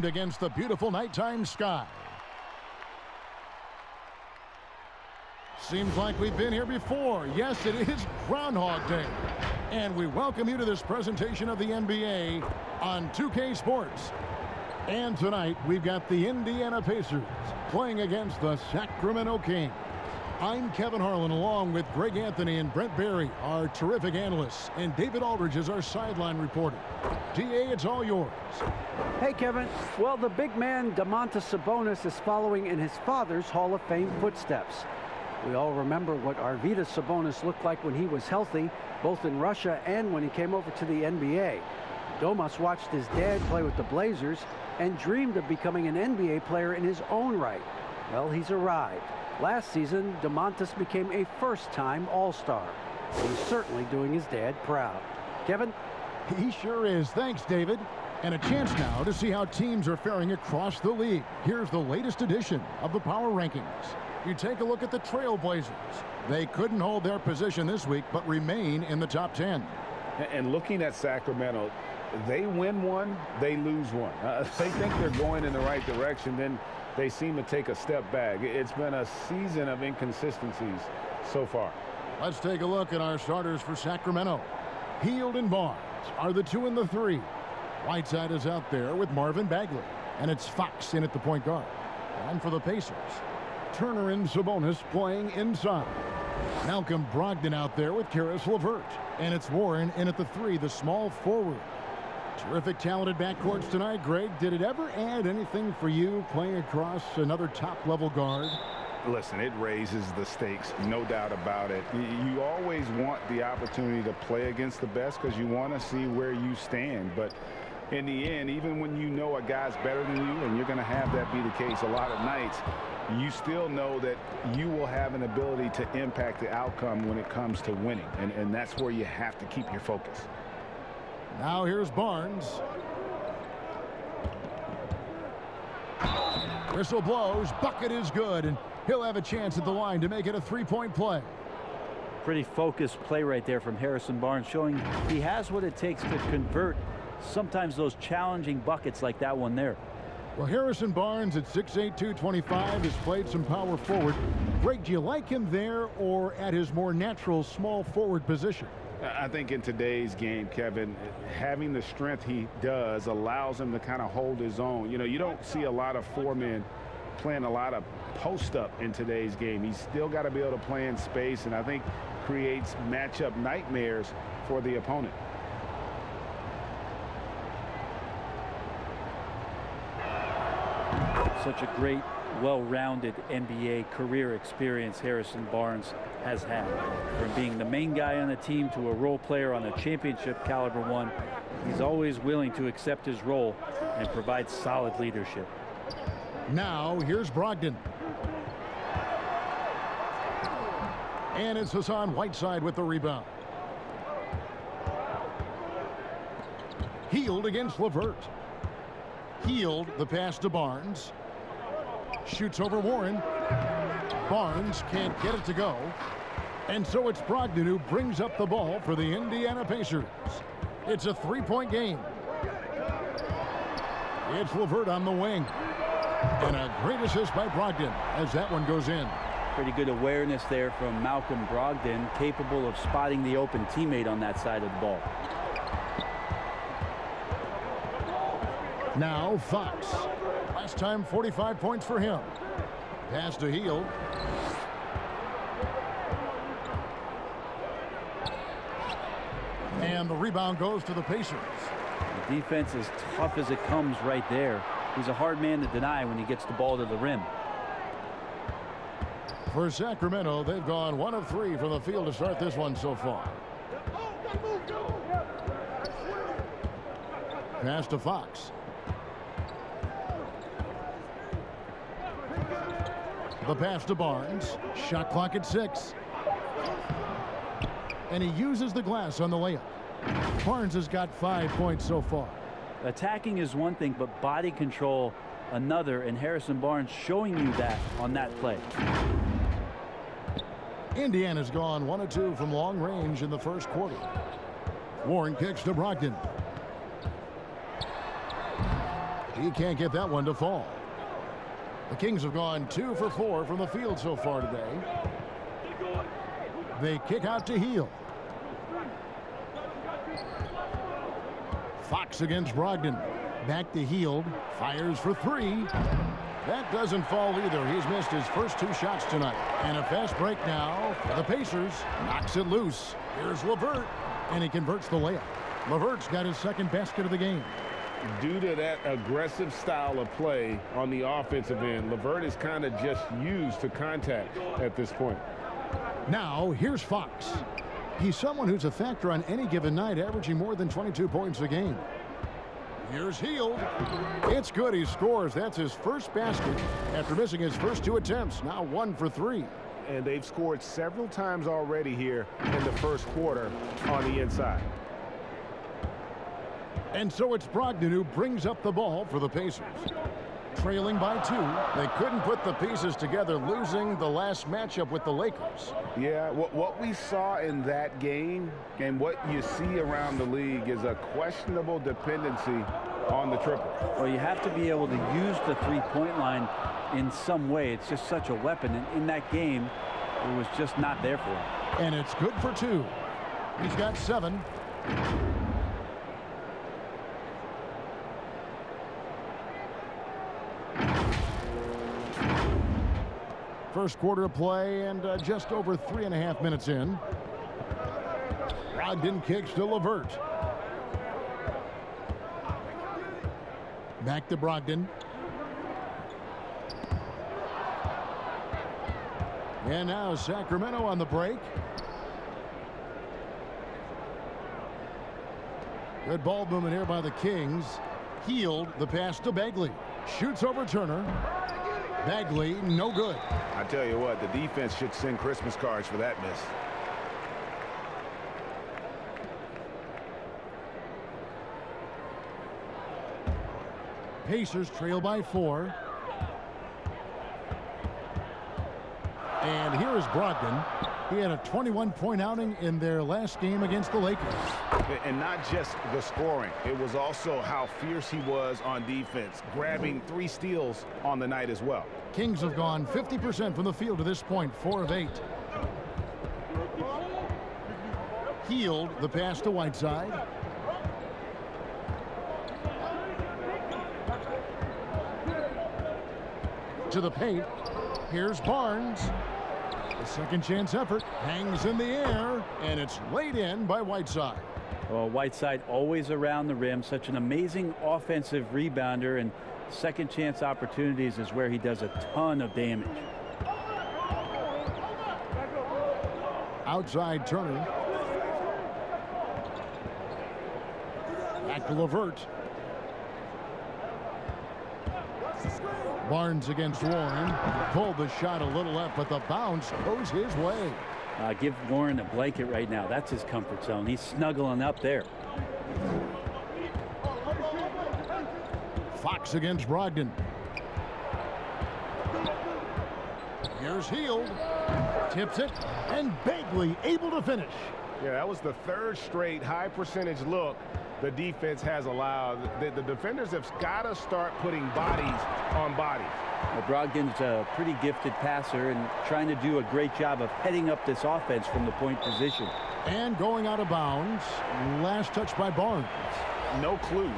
framed against the beautiful nighttime sky. Seems like we've been here before. Yes, it is Groundhog Day. And we welcome you to this presentation of the NBA on 2K Sports. And tonight, we've got the Indiana Pacers playing against the Sacramento Kings. I'm Kevin Harlan, along with Greg Anthony and Brent Barry, our terrific analysts, and David Aldridge is our sideline reporter. DA, it's all yours. Hey, Kevin. Well, the big man, Domantas Sabonis, is following in his father's Hall of Fame footsteps. We all remember what Arvydas Sabonis looked like when he was healthy, both in Russia and when he came over to the NBA. Domas watched his dad play with the Blazers and dreamed of becoming an NBA player in his own right. Well, he's arrived. Last season, Domantas became a first-time All-Star. He's certainly doing his dad proud. Kevin? He sure is. Thanks, David. And a chance now to see how teams are faring across the league. Here's the latest edition of the Power Rankings. You take a look at the Trailblazers. They couldn't hold their position this week, but remain in the top 10. And looking at Sacramento, they win one, they lose one. They think they're going in the right direction, then they seem to take a step back. It's been a season of inconsistencies so far. Let's take a look at our starters for Sacramento. Hield and Barnes are the 2 and the 3. Whiteside is out there with Marvin Bagley, and it's Fox in at the point guard. And for the Pacers, Turner and Sabonis playing inside. Malcolm Brogdon out there with Karis LeVert, and it's Warren in at the 3, the small forward. Terrific, talented backcourts tonight. Greg, did it ever add anything for you playing across another top-level guard? Listen, it raises the stakes, no doubt about it. You always want the opportunity to play against the best because you want to see where you stand. But in the end, even when you know a guy's better than you, and you're going to have that be the case a lot of nights, you still know that you will have an ability to impact the outcome when it comes to winning. And that's where you have to keep your focus. Now here's Barnes. Whistle blows. Bucket is good, and he'll have a chance at the line to make it a three-point play. Pretty focused play right there from Harrison Barnes, showing he has what it takes to convert sometimes those challenging buckets like that one there. Well, Harrison Barnes at 6'8", 225 has played some power forward. Greg, do you like him there or at his more natural small forward position? I think in today's game, Kevin, having the strength he does allows him to kind of hold his own. You know, you don't see a lot of 4 men playing a lot of post-up in today's game. He's still got to be able to play in space, and I think creates matchup nightmares for the opponent. Such a great, well-rounded NBA career experience Harrison Barnes has had. From being the main guy on a team to a role player on a championship caliber one, he's always willing to accept his role and provide solid leadership. Now here's Brogdon. And it's Hassan Whiteside with the rebound. Hield against LeVert. Hield, the pass to Barnes. Shoots over Warren. Barnes can't get it to go. And so it's Brogdon who brings up the ball for the Indiana Pacers. It's a three-point game. It's LeVert on the wing. And a great assist by Brogdon as that one goes in. Pretty good awareness there from Malcolm Brogdon, capable of spotting the open teammate on that side of the ball. Now Fox. Last time 45 points for him. Pass to Hield. And the rebound goes to the Pacers. The defense is tough as it comes right there. He's a hard man to deny when he gets the ball to the rim. For Sacramento, they've gone 1 of 3 from the field to start this one so far. Pass to Fox. The pass to Barnes. Shot clock at 6. And he uses the glass on the layup. Barnes has got 5 points so far. Attacking is one thing, but body control another, and Harrison Barnes showing you that on that play. Indiana's gone 1 of 2 from long range in the first quarter. Warren kicks to Brogdon. He can't get that one to fall. The Kings have gone 2 for 4 from the field so far today. They kick out to Heel. Fox against Brogdon. Back to Heel. Fires for 3. That doesn't fall either. He's missed his first 2 shots tonight. And a fast break now for the Pacers. Knocks it loose. Here's LeVert. And he converts the layup. LeVert's got his second basket of the game. Due to that aggressive style of play on the offensive end, LeVert is kind of just used to contact at this point. Now, here's Fox. He's someone who's a factor on any given night, averaging more than 22 points a game. Here's Heel. It's good. He scores. That's his first basket after missing his first 2 attempts. Now 1 for 3. And they've scored several times already here in the first quarter on the inside. And so it's Brogdon who brings up the ball for the Pacers. Trailing by 2. They couldn't put the pieces together, losing the last matchup with the Lakers. Yeah, what we saw in that game and what you see around the league is a questionable dependency on the triple. Well, you have to be able to use the three-point line in some way. It's just such a weapon. And in that game, it was just not there for him. And it's good for 2. He's got 7. First quarter of play and just over 3.5 minutes in. Brogdon kicks to LeVert. Back to Brogdon. And now Sacramento on the break. Good ball movement here by the Kings. Healed the pass to Bagley. Shoots over Turner. Bagley, no good. I tell you what, the defense should send Christmas cards for that miss. Pacers trail by 4. And here is Brogdon. He had a 21-point outing in their last game against the Lakers. And not just the scoring. It was also how fierce he was on defense, grabbing 3 steals on the night as well. Kings have gone 50% from the field to this point, 4 of 8. Healed the pass to Whiteside. To the paint. Here's Barnes. The second chance effort hangs in the air, and it's laid in by Whiteside. Well, Whiteside always around the rim, such an amazing offensive rebounder, and second chance opportunities is where he does a ton of damage. Outside Turner. Back to LeVert. Barnes against Warren. Pulled the shot a little left, but the bounce goes his way. Give Warren a blanket right now. That's his comfort zone. He's snuggling up there. Fox against Brogdon. Here's Heald. Tips it, and Bagley able to finish. Yeah, that was the 3rd straight high percentage look the defense has allowed. The defenders have got to start putting bodies on bodies. Well, Brogdon's a pretty gifted passer and trying to do a great job of heading up this offense from the point position. And going out of bounds. Last touch by Barnes. No clue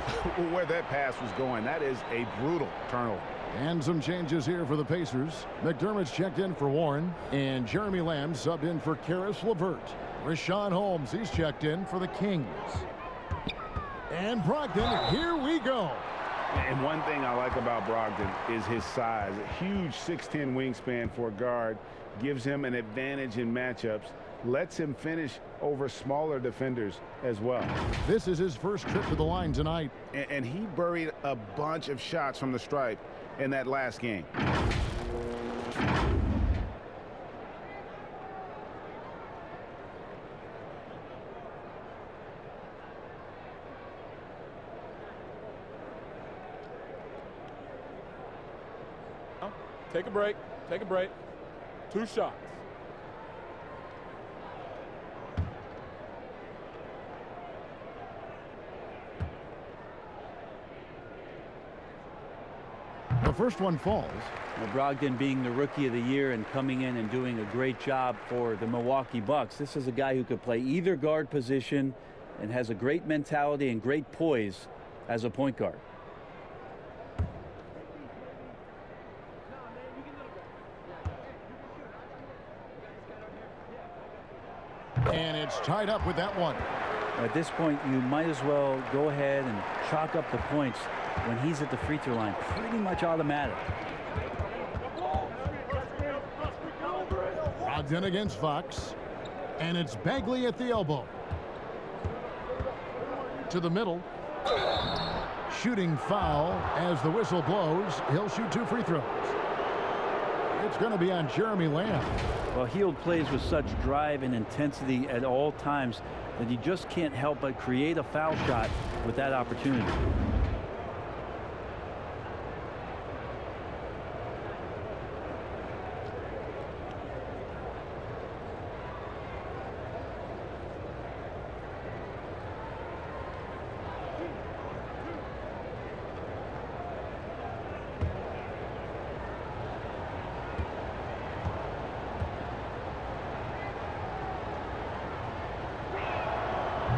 where that pass was going. That is a brutal turnover. And some changes here for the Pacers. McDermott's checked in for Warren, and Jeremy Lamb subbed in for Karis LeVert. Rashawn Holmes, he's checked in for the Kings. And Brogdon, here we go. And one thing I like about Brogdon is his size. A huge 6'10" wingspan for a guard gives him an advantage in matchups, lets him finish over smaller defenders as well. This is his first trip to the line tonight. And he buried a bunch of shots from the stripe in that last game. Take a break. Take a break. 2 shots. first one falls. Well, Brogdon being the Rookie of the Year and coming in and doing a great job for the Milwaukee Bucks. This is a guy who could play either guard position and has a great mentality and great poise as a point guard. And it's tied up with that one. At this point, you might as well go ahead and chalk up the points when he's at the free throw line. Pretty much automatic. Brogdon against Fox. And it's Bagley at the elbow. To the middle. Shooting foul as the whistle blows. He'll shoot 2 free throws. It's going to be on Jeremy Lamb. Well, Hield plays with such drive and intensity at all times that you just can't help but create a foul shot with that opportunity.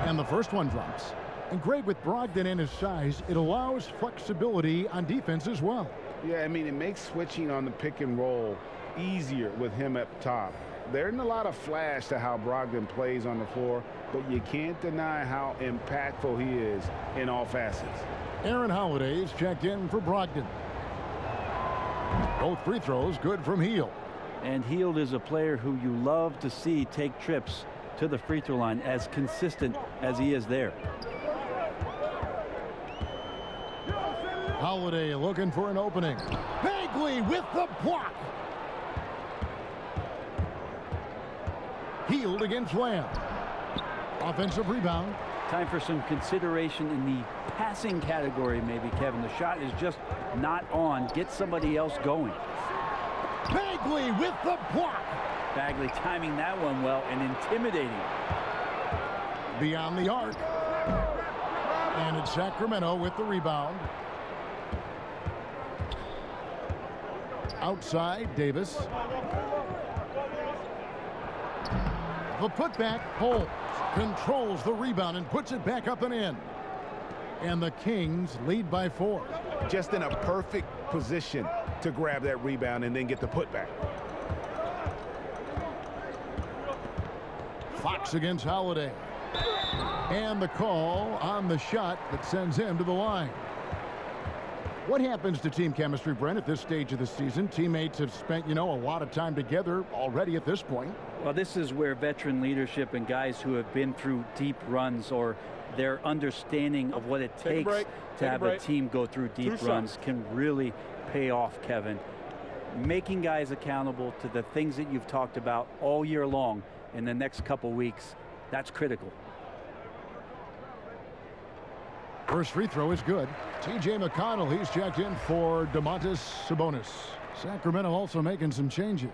And the first one drops. And great with Brogdon and his size, it allows flexibility on defense as well. Yeah, I mean, it makes switching on the pick and roll easier with him up top. There isn't a lot of flash to how Brogdon plays on the floor, but you can't deny how impactful he is in all facets. Aaron Holiday is checked in for Brogdon. Both free throws good from Hield. And Hield is a player who you love to see take trips to the free throw line, as consistent as he is there. Holiday looking for an opening. Bagley with the block. Hield against Lamb. Offensive rebound. Time for some consideration in the passing category, maybe, Kevin. The shot is just not on. Get somebody else going. Bagley with the block. Bagley timing that one well and intimidating. Beyond the arc. And it's Sacramento with the rebound. Outside, Davis. The putback holds. Controls the rebound and puts it back up and in. And the Kings lead by 4. Just in a perfect position to grab that rebound and then get the putback. Fox against Holiday. And the call on the shot that sends him to the line. What happens to team chemistry, Brent, at this stage of the season? Teammates have spent, a lot of time together already at this point. Well, this is where veteran leadership and guys who have been through deep runs, or their understanding of what it takes to have a team go through deep runs, can really pay off, Kevin. Making guys accountable to the things that you've talked about all year long in the next couple weeks, that's critical. First free throw is good. T.J. McConnell, he's checked in for Domantas Sabonis. Sacramento also making some changes.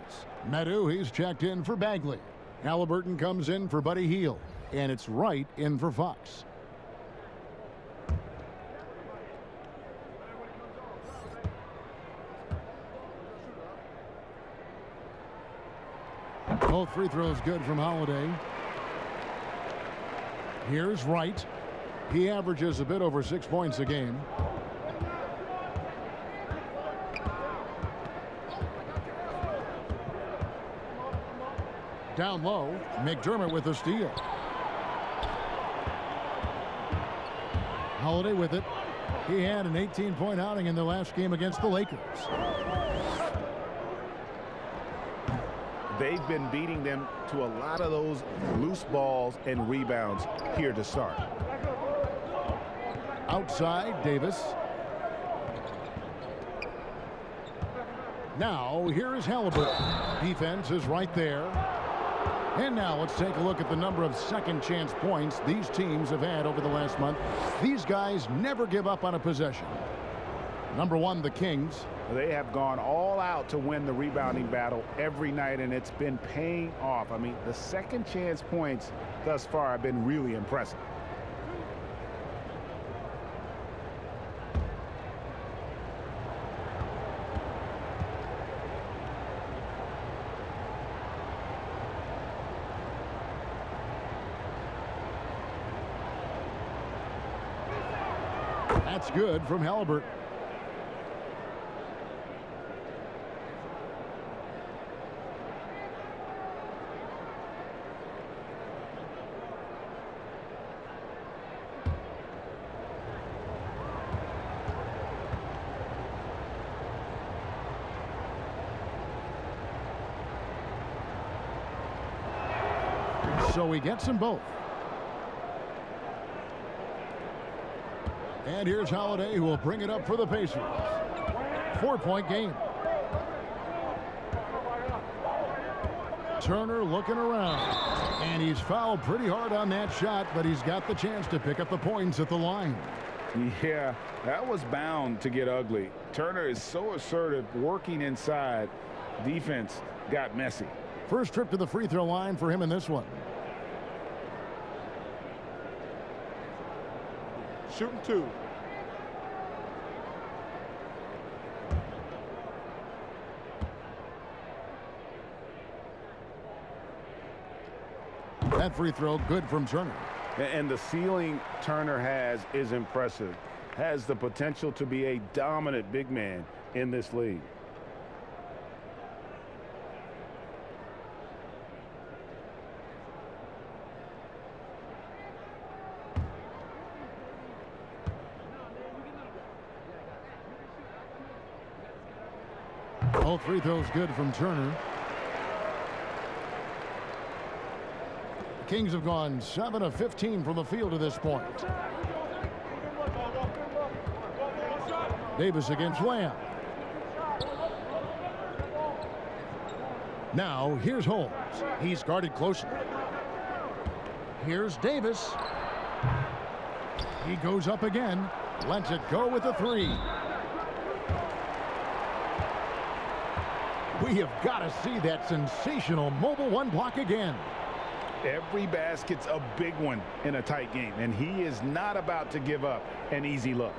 Meadow, he's checked in for Bagley. Halliburton comes in for Buddy Hield. And it's Wright in for Fox. Both free throws good from Holiday. Here's Wright. He averages a bit over 6 points a game. Down low, McDermott with a steal. Holiday with it. He had an 18-point outing in the last game against the Lakers. They've been beating them to a lot of those loose balls and rebounds here to start. Outside, Davis. Now, here is Halliburton. Defense is right there. And now let's take a look at the number of second chance points these teams have had over the last month. These guys never give up on a possession. Number 1, the Kings. They have gone all out to win the rebounding battle every night, and it's been paying off. I mean, the second chance points thus far have been really impressive. That's good from Halliburton. So he gets them both. And here's Holiday, who will bring it up for the Pacers. 4-point game. Turner looking around. And he's fouled pretty hard on that shot, but he's got the chance to pick up the points at the line. Yeah, that was bound to get ugly. Turner is so assertive, working inside. Defense got messy. First trip to the free throw line for him in this one. Shooting 2. That free throw good from Turner. And the ceiling Turner has is impressive. Has the potential to be a dominant big man in this league. All free throws good from Turner. The Kings have gone 7 of 15 from the field to this point. Davis against Lamb. Now here's Holmes. He's guarded closely. Here's Davis. He goes up again. Lets it go with a 3. We have got to see that sensational mobile one block again. Every basket's a big one in a tight game, and he is not about to give up an easy look.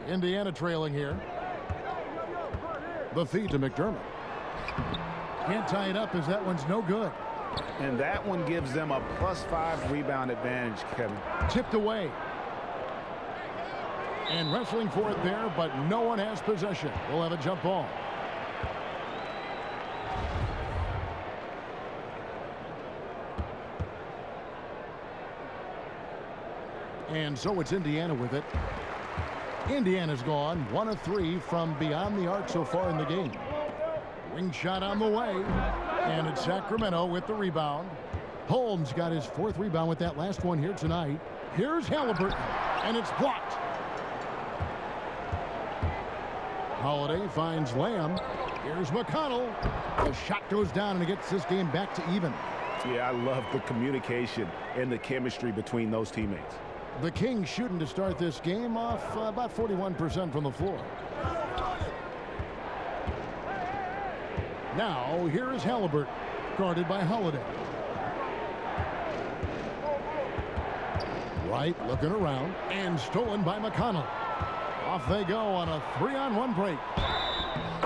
Indiana trailing here. The feed to McDermott. Can't tie it up as that one's no good. And that one gives them a +5 rebound advantage, Kevin. Tipped away. And wrestling for it there, but no one has possession. We'll have a jump ball. And so it's Indiana with it. Indiana's gone 1 of 3 from beyond the arc so far in the game. Wing shot on the way. And it's Sacramento with the rebound. Holmes got his 4th rebound with that last one here tonight. Here's Halliburton, and it's blocked. Holiday finds Lamb. Here's McConnell. The shot goes down, and it gets this game back to even. Yeah, I love the communication and the chemistry between those teammates. The Kings shooting to start this game off about 41% from the floor. Now, here is Halliburton, guarded by Holiday. Wright looking around, and stolen by McConnell. Off they go on a 3-on-1 break.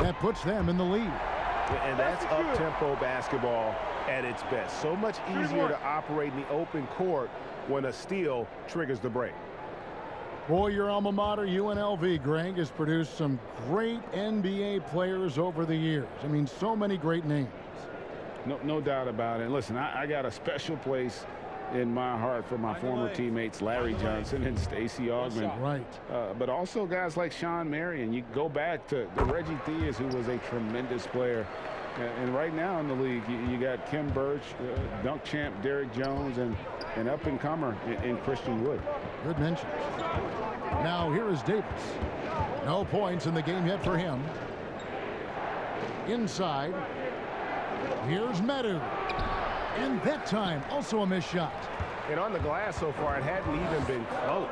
That puts them in the lead. And that's up-tempo basketball at its best. So much easier to operate in the open court when a steal triggers the break. Boy, your alma mater, UNLV, Greg, has produced some great NBA players over the years. I mean, so many great names. No doubt about it. Listen, I got a special place in my heart for my former teammates Larry Johnson and Stacey Augmon. Right. But also guys like Sean Marion. You go back to Reggie Theus, who was a tremendous player. And right now in the league, you got Kim Birch, dunk champ Derrick Jones, and an up-and-comer in Christian Wood. Good mention. Now here is Davis. No points in the game yet for him. Inside. Here's Medu. And that time, also a missed shot. And on the glass so far, it hadn't even been close.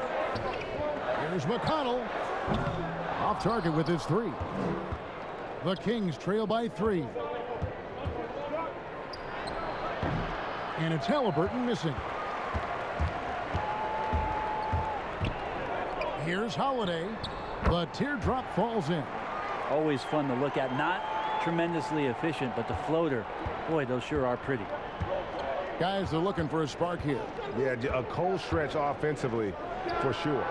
Here's McConnell. Off target with his 3. The Kings trail by 3. And it's Halliburton missing. Here's Holiday. The teardrop falls in. Always fun to look at. Not tremendously efficient, but the floater, boy, those sure are pretty. Guys are looking for a spark here. Yeah, a cold stretch offensively for sure.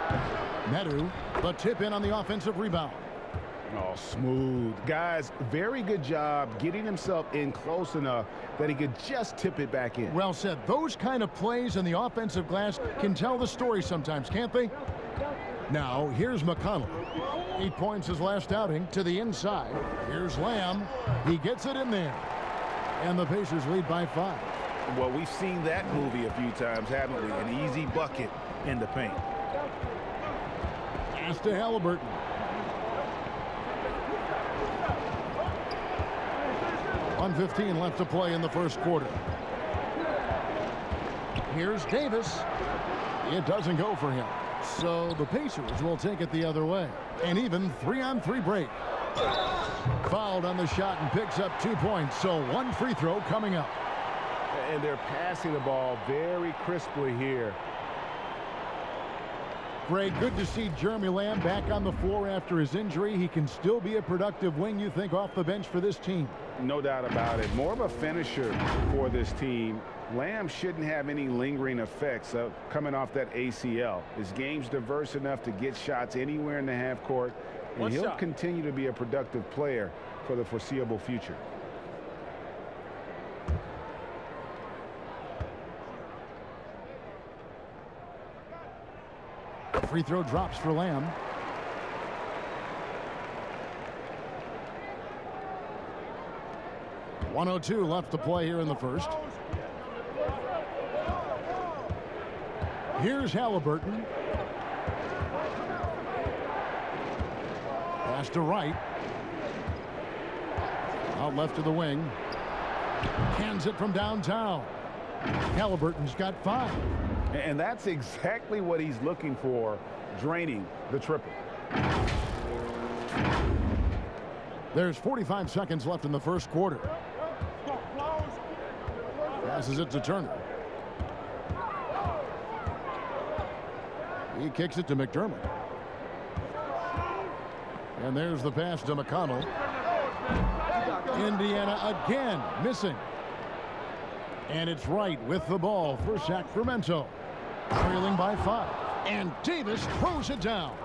Medu, the tip in on the offensive rebound. Oh, smooth. Guys, very good job getting himself in close enough that he could just tip it back in. Well said. Those kind of plays in the offensive glass can tell the story sometimes, can't they? Now, here's McConnell. 8 points his last outing to the inside. Here's Lamb. He gets it in there. And the Pacers lead by 5. Well, we've seen that movie a few times, haven't we? An easy bucket in the paint. Pass to Halliburton. .115 left to play in the first quarter. Here's Davis. It doesn't go for him. So the Pacers will take it the other way. An even 3-on-3 break. Fouled on the shot and picks up 2 points. So 1 free throw coming up. And they're passing the ball very crisply here. Greg, good to see Jeremy Lamb back on the floor after his injury. He can still be a productive wing, you think, off the bench for this team. No doubt about it. More of a finisher for this team. Lamb shouldn't have any lingering effects coming off that ACL. His game's diverse enough to get shots anywhere in the half court, and he'll continue to be a productive player for the foreseeable future. Free throw drops for Lamb. .102 left to play here in the first. Here's Halliburton. Pass to Wright. Out left to the wing. Cans it from downtown. Halliburton's got 5. And that's exactly what he's looking for, draining the triple. There's 45 seconds left in the first quarter. Passes it to Turner. He kicks it to McDermott. And there's the pass to McConnell. Indiana again missing. And it's Wright with the ball for Sacramento. Trailing by 5. And Davis throws it down.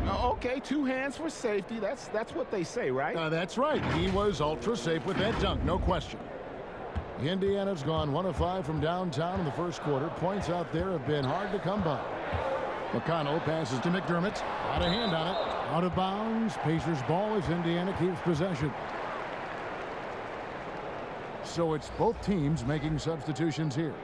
Okay, 2 hands for safety. That's what they say, right? That's right. He was ultra safe with that dunk, no question. Indiana's gone 1 of 5 from downtown in the first quarter. Points out there have been hard to come by. McConnell passes to McDermott. Out of hand on it. Out of bounds. Pacers ball as Indiana keeps possession. So it's both teams making substitutions here.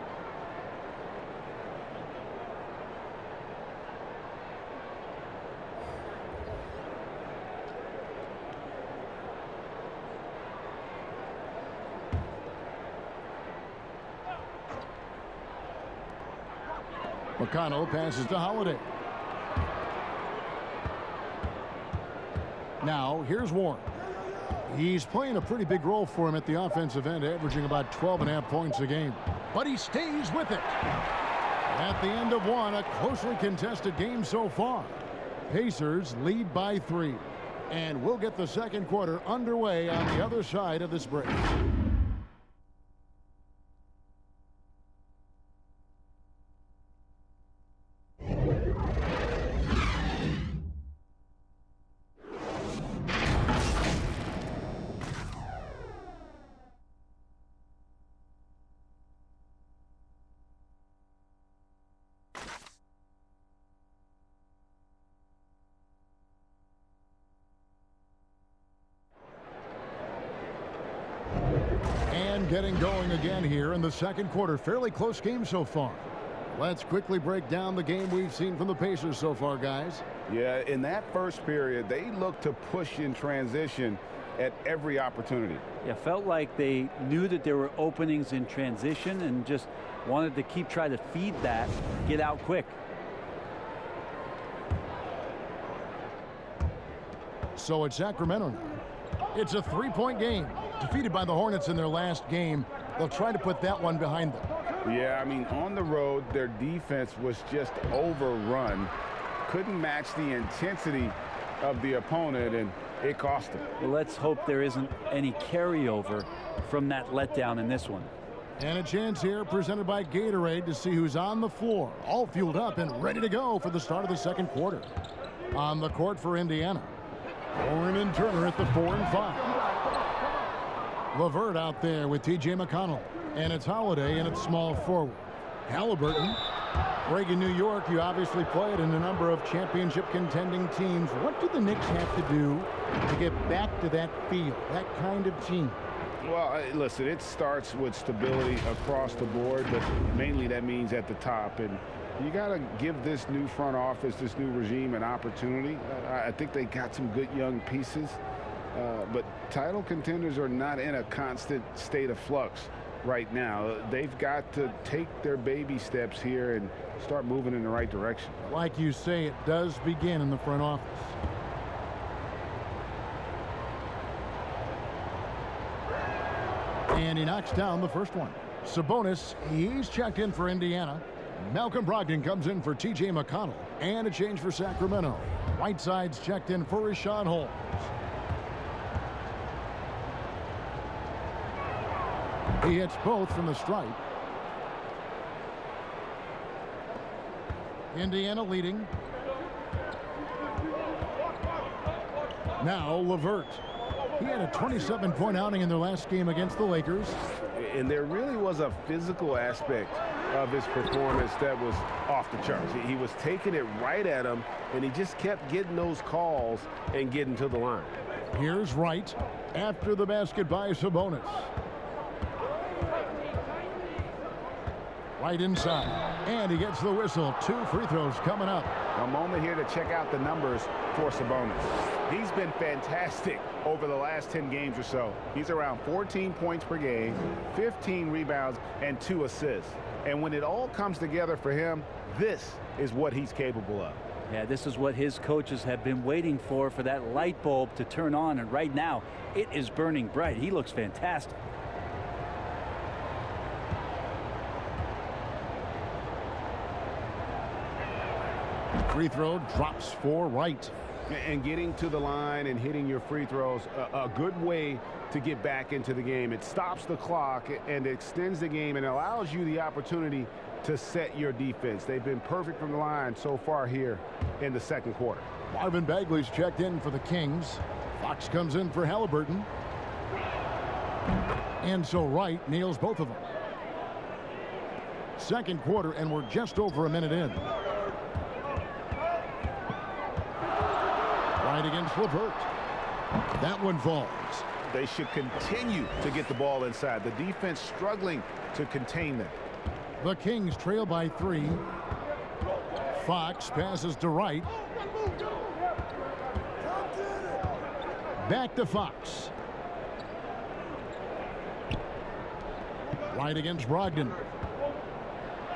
McConnell passes to Holiday. Now here's Warren. He's playing a pretty big role for him at the offensive end, averaging about 12.5 points a game. But he stays with it. At the end of 1, a closely contested game so far. Pacers lead by 3. And we'll get the second quarter underway on the other side of this break. Getting going again here in the second quarter. Fairly close game so far. Let's quickly break down the game we've seen from the Pacers so far, guys. Yeah, in that first period, they looked to push in transition at every opportunity. Yeah, felt like they knew that there were openings in transition and just wanted to keep trying to feed that, get out quick. So it's Sacramento now. It's a 3-point game. Defeated by the Hornets in their last game. They'll try to put that one behind them. Yeah, I mean, on the road, their defense was just overrun. Couldn't match the intensity of the opponent, it cost him. Well, let's hope there isn't any carryover from that letdown in this one. And a chance here presented by Gatorade to see who's on the floor, all fueled up and ready to go for the start of the second quarter. On the court for Indiana, Warren and Turner at the 4 and 5. LeVert out there with T.J. McConnell. And it's Holiday and it's small forward. Halliburton. Reagan, New York, you obviously played in a number of championship contending teams. What do the Knicks have to do to get back to that feel, that kind of team? Well, listen, it starts with stability across the board, but mainly that means at the top. And you got to give this new front office, this new regime, an opportunity. I think they got some good young pieces, but title contenders are not in a constant state of flux right now. They've got to take their baby steps here and start moving in the right direction. Like you say, it does begin in the front office. And he knocks down the first one. Sabonis, he's checked in for Indiana. Malcolm Brogdon comes in for T.J. McConnell. And a change for Sacramento. Whiteside's checked in for Rashawn Holmes. He hits both from the stripe. Indiana leading. Now LeVert. He had a 27-point outing in their last game against the Lakers. And there really was a physical aspect of his performance that was off the charts. He was taking it right at him, and he just kept getting those calls and getting to the line. Here's Wright after the basket by Sabonis. Right inside, and he gets the whistle. 2 free throws coming up. A moment here to check out the numbers for Sabonis. He's been fantastic over the last 10 games or so. He's around 14 points per game, 15 rebounds, and 2 assists. And when it all comes together for him, this is what he's capable of. Yeah, this is what his coaches have been waiting for that light bulb to turn on, and right now it is burning bright. He looks fantastic. Free throw drops for Wright. And getting to the line and hitting your free throws, a good way to get back into the game. It stops the clock and extends the game and allows you the opportunity to set your defense. They've been perfect from the line so far here in the second quarter. Marvin Bagley's checked in for the Kings. Fox comes in for Halliburton. And so Wright nails both of them. Second quarter, and we're just over a minute in. Right against LeVert. That one falls. They should continue to get the ball inside. The defense struggling to contain them. The Kings trail by 3. Fox passes to Wright. Back to Fox. Wright against Brogdon.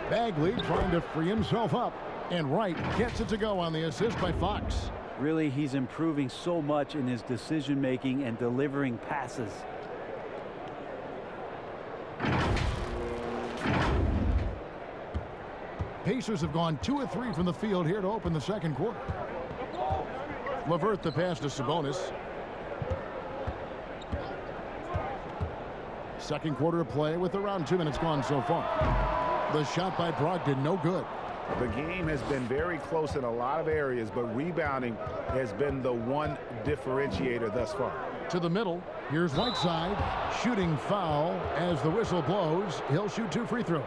Bagley trying to free himself up. And Wright gets it to go on the assist by Fox. Really, he's improving so much in his decision-making and delivering passes. Pacers have gone 2 of 3 from the field here to open the second quarter. LeVert the pass to Sabonis. Second quarter of play with around 2 minutes gone so far. The shot by Brogdon, no good. The game has been very close in a lot of areas, but rebounding has been the one differentiator thus far. To the middle, here's Whiteside. Shooting foul as the whistle blows. He'll shoot 2 free throws.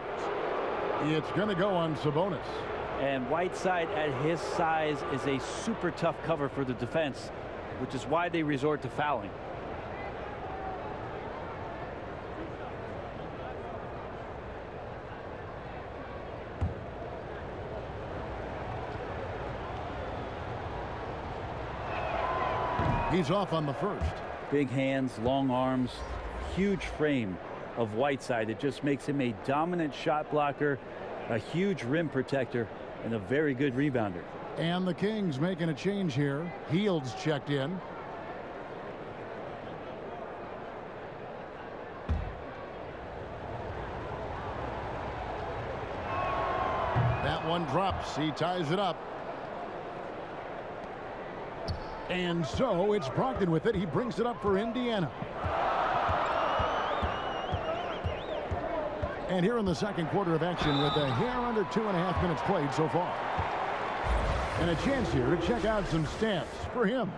It's going to go on Sabonis. And Whiteside at his size is a super tough cover for the defense, which is why they resort to fouling. He's off on the first. Big hands, long arms, huge frame of Whiteside. It just makes him a dominant shot blocker, a huge rim protector, and a very good rebounder. And the Kings making a change here. Heald's checked in. That one drops. He ties it up. And so it's Brogdon with it. He brings it up for Indiana. And here in the second quarter of action with a hair under 2.5 minutes played so far. And a chance here to check out some stats for him.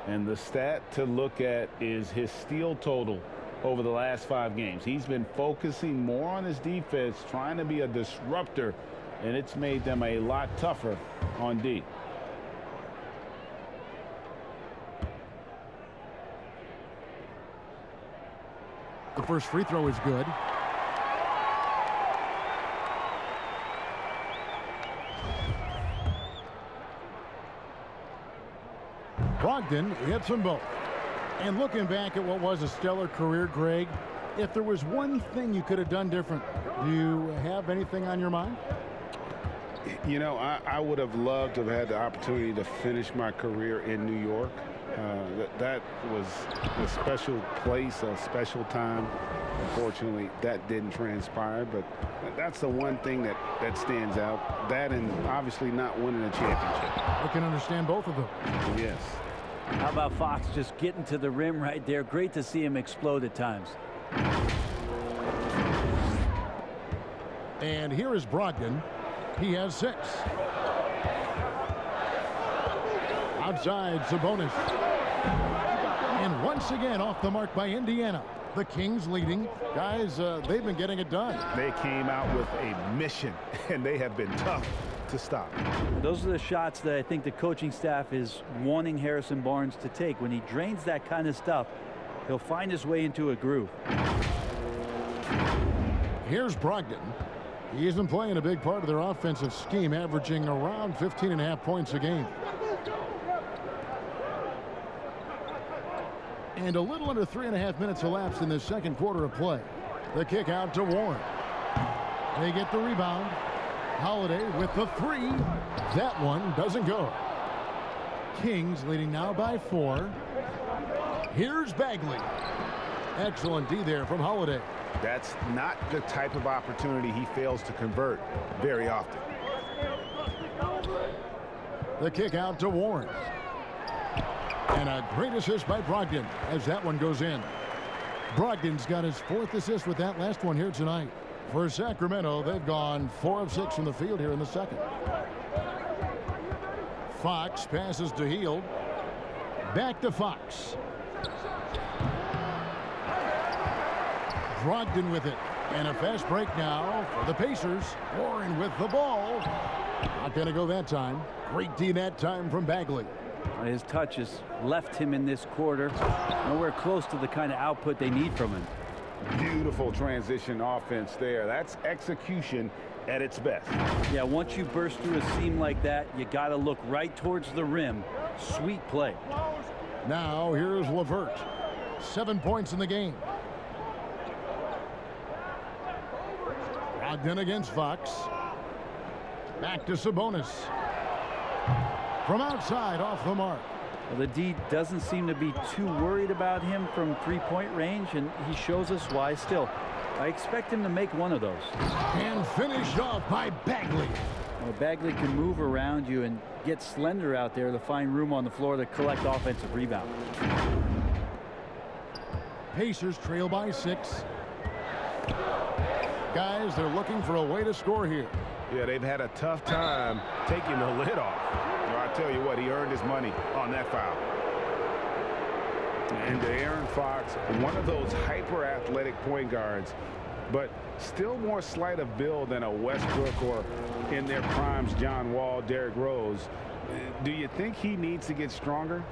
And the stat to look at is his steal total over the last 5 games. He's been focusing more on his defense, trying to be a disruptor, and it's made them a lot tougher on D. The first free throw is good. Brogdon hits them both. And looking back at what was a stellar career, Greg, if there was one thing you could have done different, do you have anything on your mind? You know, I would have loved to have had the opportunity to finish my career in New York. That was a special place, a special time. Unfortunately, that didn't transpire, but that's the one thing that stands out. That and obviously not winning a championship. I can understand both of them. Yes. How about Fox just getting to the rim right there? Great to see him explode at times. And here is Brogdon. He has 6. Outside, Sabonis. And once again off the mark by Indiana. The Kings leading. Guys, they've been getting it done. They came out with a mission, and they have been tough to stop. Those are the shots that I think the coaching staff is wanting Harrison Barnes to take. When he drains that kind of stuff, he'll find his way into a groove. Here's Brogdon. He isn't playing a big part of their offensive scheme, averaging around 15.5 points a game. And a little under 3.5 minutes elapsed in the second quarter of play. The kick out to Warren. They get the rebound. Holiday with the 3. That one doesn't go. Kings leading now by 4. Here's Bagley. Excellent D there from Holiday. That's not the type of opportunity he fails to convert very often. The kick out to Warren. And a great assist by Brogdon as that one goes in. Brogdon's got his 4th assist with that last one here tonight. For Sacramento, they've gone 4 of 6 from the field here in the second. Fox passes to Hield. Back to Fox. Brogdon with it. And a fast break now for the Pacers. Warren with the ball. Not going to go that time. Great D that time from Bagley. His touch has left him in this quarter. Nowhere close to the kind of output they need from him. Beautiful transition offense there. That's execution at its best. Yeah, once you burst through a seam like that, you got to look right towards the rim. Sweet play. Now here's LeVert. 7 points in the game. Brogdon against Fox. Back to Sabonis. From outside, off the mark. Well, the D doesn't seem to be too worried about him from 3-point range, and he shows us why still. I expect him to make one of those. And finished off by Bagley. Well, Bagley can move around you and get slender out there to find room on the floor to collect offensive rebounds. Pacers trail by 6. Guys, they're looking for a way to score here. Yeah, they've had a tough time taking the lid off. I tell you what, he earned his money on that foul. And De'Aaron Fox, one of those hyper-athletic point guards, but still more slight of build than a Westbrook or in their primes John Wall, Derrick Rose. Do you think he needs to get stronger?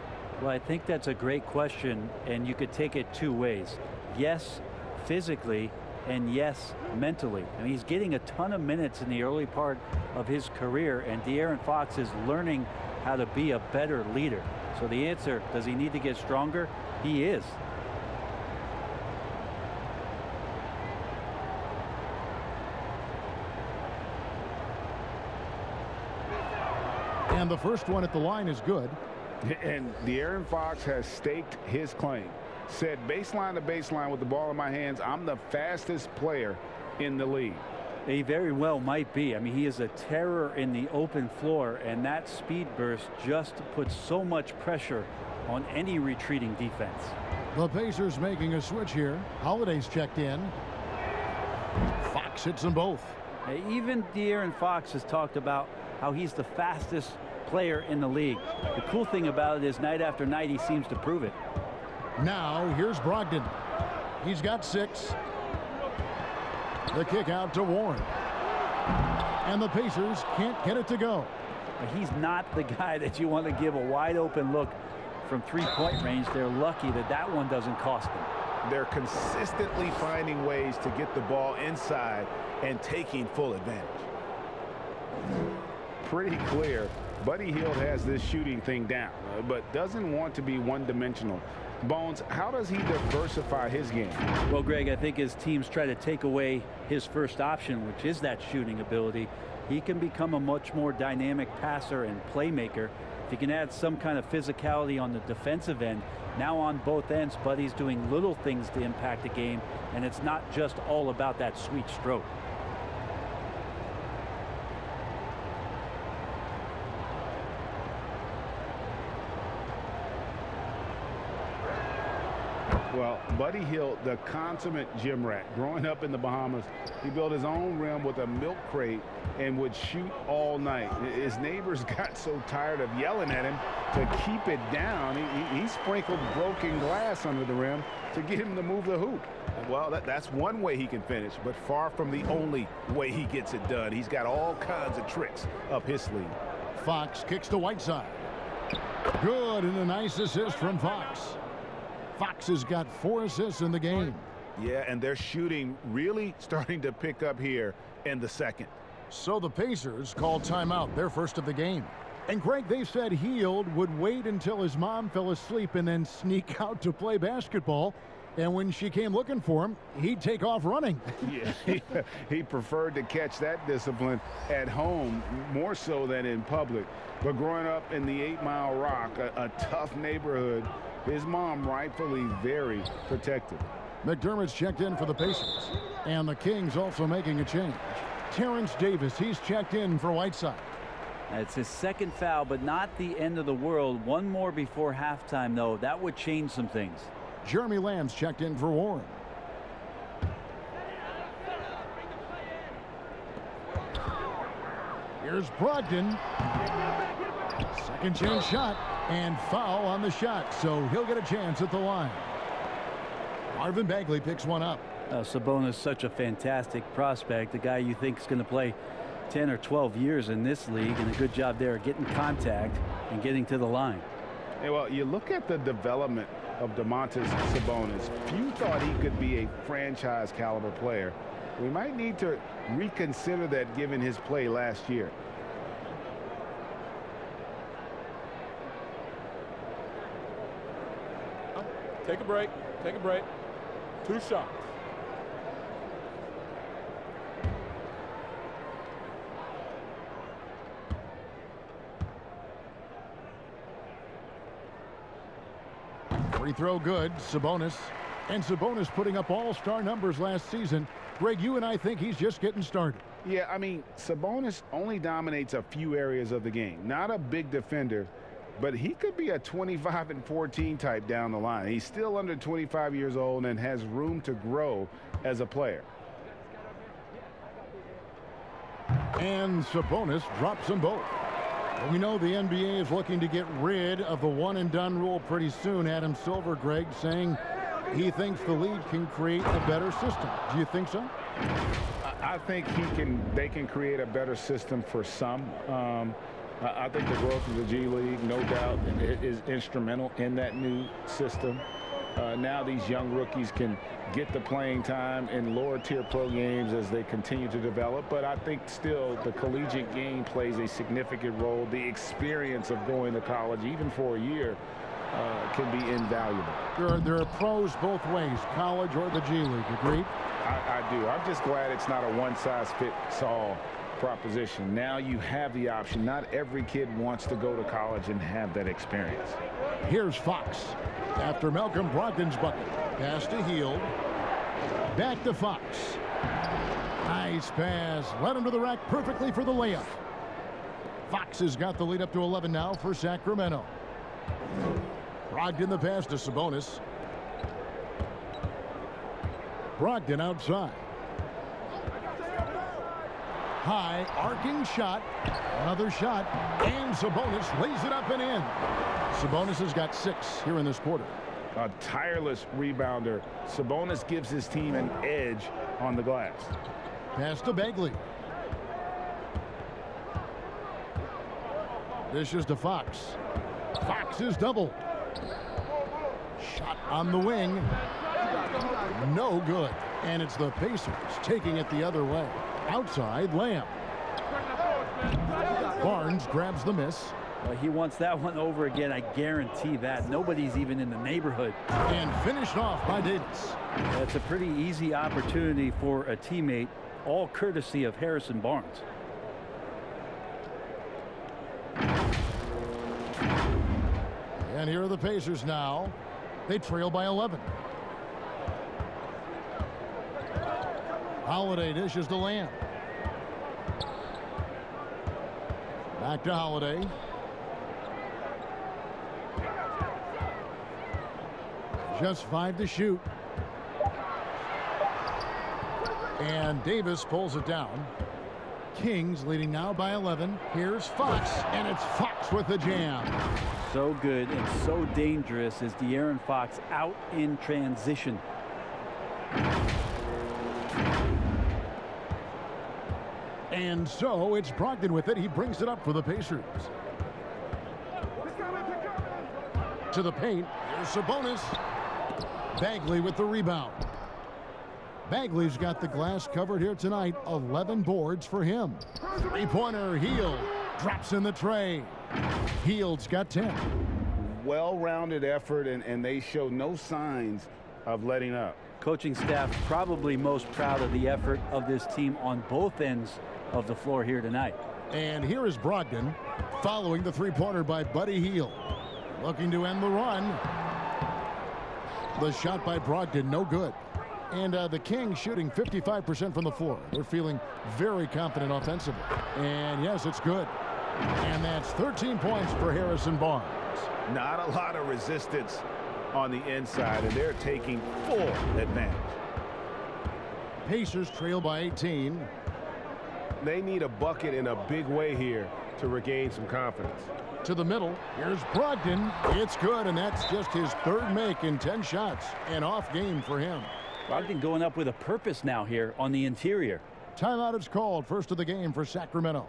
Well, I think that's a great question, and you could take it 2 ways. Yes, physically, and yes, mentally. I mean, he's getting a ton of minutes in the early part of his career, and De'Aaron Fox is learning how to be a better leader. So the answer, does he need to get stronger? He is. And the first one at the line is good. And De'Aaron Fox has staked his claim. Said baseline to baseline with the ball in my hands, I'm the fastest player in the league. He very well might be. I mean, he is a terror in the open floor, and that speed burst just puts so much pressure on any retreating defense. The Pacers making a switch here. Holiday's checked in. Fox hits them both. Even De'Aaron Fox has talked about how he's the fastest player in the league. The cool thing about it is night after night he seems to prove it. Now here's Brogdon. He's got 6. The kick out to Warren. And the Pacers can't get it to go. He's not the guy that you want to give a wide open look from three-point range. They're lucky that that one doesn't cost them. They're consistently finding ways to get the ball inside and taking full advantage. Pretty clear. Buddy Hield has this shooting thing down, but doesn't want to be one-dimensional. Bones, how does he diversify his game? Well, Greg, I think as teams try to take away his first option, which is that shooting ability, he can become a much more dynamic passer and playmaker. If he can add some kind of physicality on the defensive end, now on both ends, Buddy's doing little things to impact the game, and it's not just all about that sweet stroke. Well, Buddy Hield, the consummate gym rat. Growing up in the Bahamas, he built his own rim with a milk crate and would shoot all night. His neighbors got so tired of yelling at him to keep it down. He sprinkled broken glass under the rim to get him to move the hoop. Well, that's one way he can finish, but far from the only way he gets it done. He's got all kinds of tricks up his sleeve. Fox kicks to Whiteside. Good, and a nice assist from Fox. Fox has got 4 assists in the game. Yeah, and their shooting really starting to pick up here in the second. So the Pacers called timeout, their first of the game. And Greg, they said Hield would wait until his mom fell asleep and then sneak out to play basketball. And when she came looking for him, he'd take off running. Yeah, he preferred to catch that discipline at home more so than in public. But growing up in the 8 Mile Rock, a tough neighborhood, his mom rightfully very protective. McDermott's checked in for the Pacers. And the Kings also making a change. Terrence Davis, he's checked in for Whiteside. It's his second foul, but not the end of the world. One more before halftime, though. That would change some things. Jeremy Lamb's checked in for Warren. Here's Brogdon. Second chance shot. And foul on the shot, so he'll get a chance at the line. Marvin Bagley picks one up. Sabonis, such a fantastic prospect, the guy you think is going to play 10 or 12 years in this league, and a good job there getting contact and getting to the line. Hey, well, you look at the development of Domantas Sabonis. Few thought he could be a franchise caliber player. We might need to reconsider that given his play last year. Take a break. Take a break. 2 shots. Free throw good. Sabonis. And Sabonis putting up all-star numbers last season. Greg, you and I think he's just getting started. Yeah, I mean, Sabonis only dominates a few areas of the game. Not a big defender, but he could be a 25 and 14 type down the line. He's still under 25 years old and has room to grow as a player. And Sabonis drops them both. We know the NBA is looking to get rid of the one-and-done rule pretty soon. Adam Silver, Greg, saying he thinks the league can create a better system. Do you think so? I think they can create a better system for some. I think the growth of the G League, no doubt, is instrumental in that new system. Now these young rookies can get the playing time in lower-tier pro games as they continue to develop. But I think still the collegiate game plays a significant role. The experience of going to college, even for a year, can be invaluable. There are pros both ways, college or the G League. Agreed? I do. I'm just glad it's not a one-size-fits-all proposition. Now you have the option. Not every kid wants to go to college and have that experience. Here's Fox. After Malcolm Brogdon's bucket. Pass to Hield. Back to Fox. Nice Nice pass. Led him to the rack perfectly for the layup. Fox has got the lead up to 11 now for Sacramento. Brogdon the pass to Sabonis. Brogdon outside. High arcing shot. Another shot. And Sabonis lays it up and in. Sabonis has got 6 here in this quarter. A tireless rebounder. Sabonis gives his team an edge on the glass. Pass to Bagley. Dishes to Fox. Fox is doubled. Shot on the wing. No good. And it's the Pacers taking it the other way. Outside, Lamb. Barnes grabs the miss. Well, he wants that one over again. I guarantee that. Nobody's even in the neighborhood. And finished off by Davis. That's a pretty easy opportunity for a teammate, all courtesy of Harrison Barnes. And here are the Pacers now. They trail by 11. Holiday dishes to Lamb. Back to Holiday. Just 5 to shoot. And Davis pulls it down. Kings leading now by 11. Here's Fox, and it's Fox with the jam. So good and so dangerous is De'Aaron Fox out in transition. And so it's Brogdon with it. He brings it up for the Pacers. To the paint. Here's Sabonis. Bagley with the rebound. Bagley's got the glass covered here tonight. 11 boards for him. Three-pointer. Hield drops in the tray. Hield's got 10. Well-rounded effort, and they show no signs of letting up. Coaching staff probably most proud of the effort of this team on both ends of the floor here tonight. And here is Brogdon following the three-pointer by Buddy Hield. Looking to end the run. The shot by Brogdon, no good. And the Kings shooting 55% from the floor. They're feeling very confident offensively. And yes, it's good. And that's 13 points for Harrison Barnes. Not a lot of resistance on the inside, and they're taking full advantage. Pacers trail by 18. They need a bucket in a big way here to regain some confidence. To the middle. Here's Brogdon. It's good, and that's just his 3rd make in 10 shots. An off game for him. Brogdon going up with a purpose now here on the interior. Timeout is called. First of the game for Sacramento.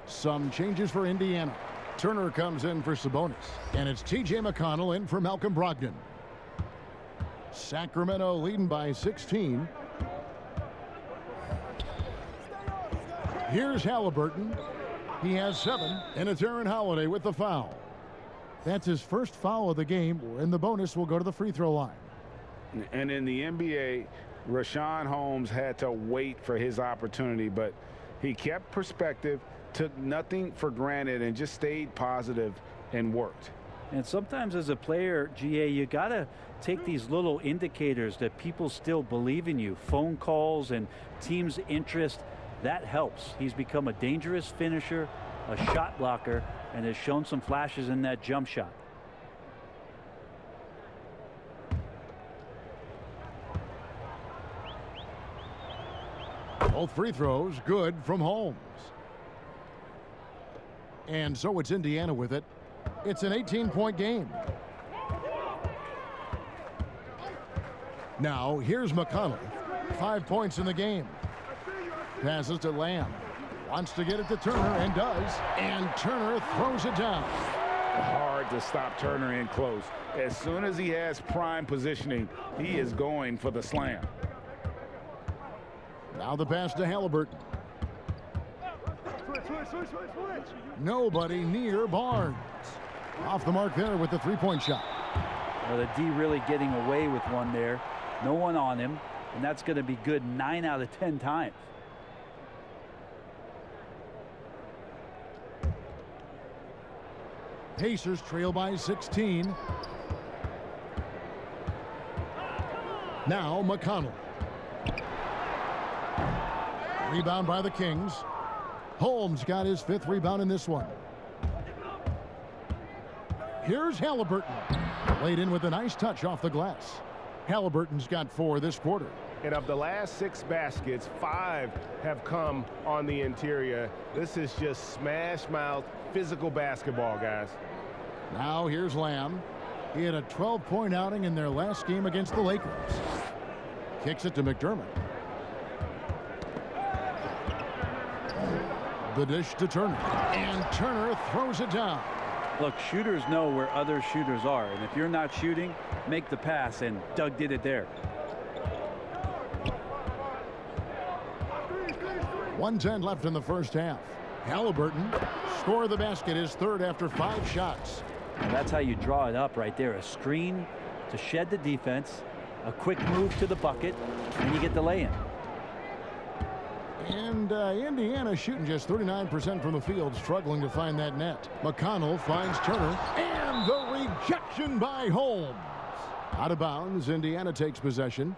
Some changes for Indiana. Turner comes in for Sabonis. And it's T.J. McConnell in for Malcolm Brogdon. Sacramento leading by 16. Here's Halliburton. He has 7, and it's Aaron Holiday with the foul. That's his first foul of the game, and the bonus will go to the free throw line. And in the NBA, Rashawn Holmes had to wait for his opportunity, but he kept perspective, took nothing for granted, and just stayed positive and worked. And sometimes as a player, GA, you got to take these little indicators that people still believe in you. Phone calls and team's interest. That helps. He's become a dangerous finisher, a shot blocker, and has shown some flashes in that jump shot. Both free throws good from Holmes. And so it's Indiana with it. It's an 18-point game. Now here's McConnell. 5 points in the game. Passes to Lamb. Wants to get it to Turner and does. And Turner throws it down. Hard to stop Turner in close. As soon as he has prime positioning, he is going for the slam. Now the pass to Halliburton. Nobody near Barnes. Off the mark there with the three-point shot. Well, the D really getting away with one there. No one on him, and that's going to be good 9 out of 10 times. Pacers trail by 16. Now McConnell. Rebound by the Kings. Holmes got his 5th rebound in this one. Here's Halliburton. Laid in with a nice touch off the glass. Halliburton's got 4 this quarter. And of the last 6 baskets, 5 have come on the interior. This is just smash mouth physical basketball, guys. Now here's Lamb. He had a 12-point outing in their last game against the Lakers. Kicks it to McDermott. The dish to Turner. And Turner throws it down. Look, shooters know where other shooters are. And if you're not shooting, make the pass. And Doug did it there. 1:10 left in the first half. Halliburton scored the basket, his 3rd after 5 shots. And that's how you draw it up right there. A screen to shed the defense, a quick move to the bucket, and you get the lay-in. And Indiana shooting just 39% from the field, struggling to find that net. McConnell finds Turner, and the rejection by Holmes. Out of bounds, Indiana takes possession.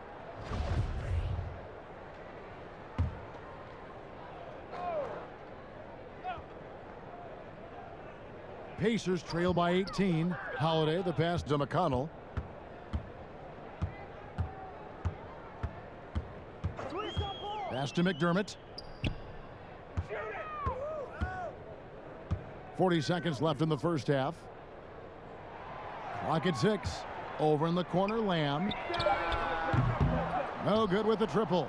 Pacers trail by 18. Holiday, the pass to McConnell. Pass to McDermott. 40 seconds left in the first half. Clock at 6. Over in the corner, Lamb. No good with the triple.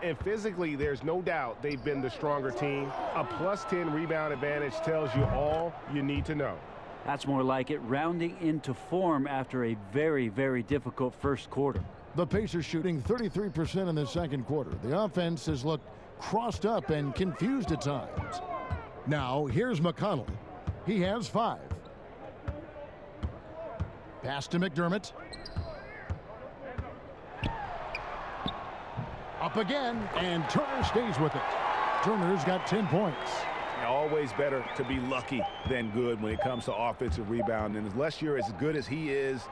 And physically, there's no doubt they've been the stronger team. A +10 rebound advantage tells you all you need to know. That's more like it, rounding into form after a very, very difficult first quarter. The Pacers shooting 33% in the second quarter. The offense has looked crossed up and confused at times. Now, here's McConnell. He has 5. Pass to McDermott. Up again, and Turner stays with it. Turner's got 10 points. Always better to be lucky than good when it comes to offensive rebound. And unless you're as good as he is,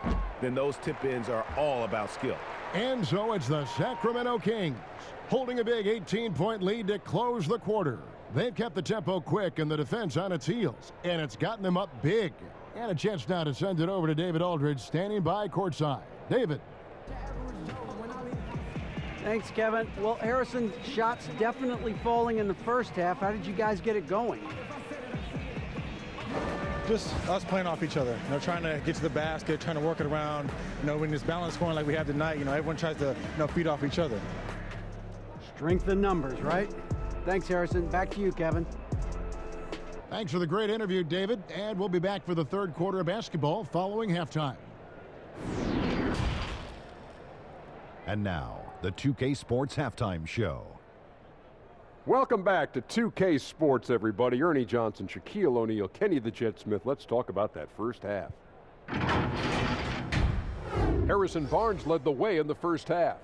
then those tip-ins are all about skill. And so it's the Sacramento Kings holding a big 18-point lead to close the quarter. They've kept the tempo quick and the defense on its heels, and it's gotten them up big. And a chance now to send it over to David Aldridge, standing by courtside. David. Thanks, Kevin. Well, Harrison's shots definitely falling in the first half. How did you guys get it going? Just us playing off each other, trying to get to the basket, trying to work it around. When it's balanced scoring like we have tonight, everyone tries to, feed off each other. Strength in numbers, right? Thanks, Harrison. Back to you, Kevin. Thanks for the great interview, David. And we'll be back for the third quarter of basketball following halftime. And now, the 2K Sports Halftime Show. Welcome back to 2K Sports, everybody. Ernie Johnson, Shaquille O'Neal, Kenny the Jet Smith. Let's talk about that first half. Harrison Barnes led the way in the first half.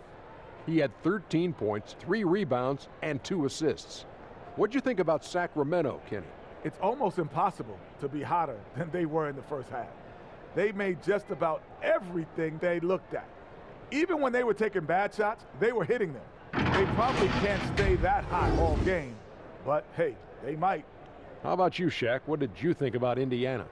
He had 13 points, 3 rebounds, and 2 assists. What'd you think about Sacramento, Kenny? It's almost impossible to be hotter than they were in the first half. They made just about everything they looked at. Even when they were taking bad shots, they were hitting them. They probably can't stay that hot all game, but hey, they might. How about you, Shaq? What did you think about Indiana?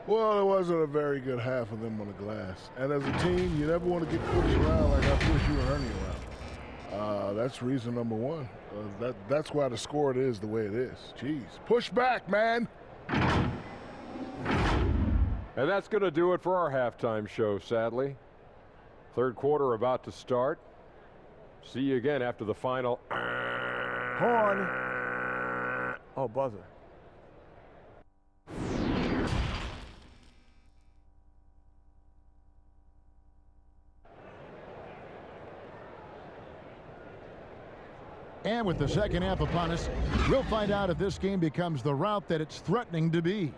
Well, it wasn't a very good half of them on the glass. And as a team, you never want to get pushed around like I pushed you and Ernie around. That's reason number one. That's why the score is the way it is. Jeez. Push back, man. And that's going to do it for our halftime show, sadly. Third quarter about to start. See you again after the final. Horn. Oh, buzzer. And with the second half upon us, we'll find out if this game becomes the route that it's threatening to be.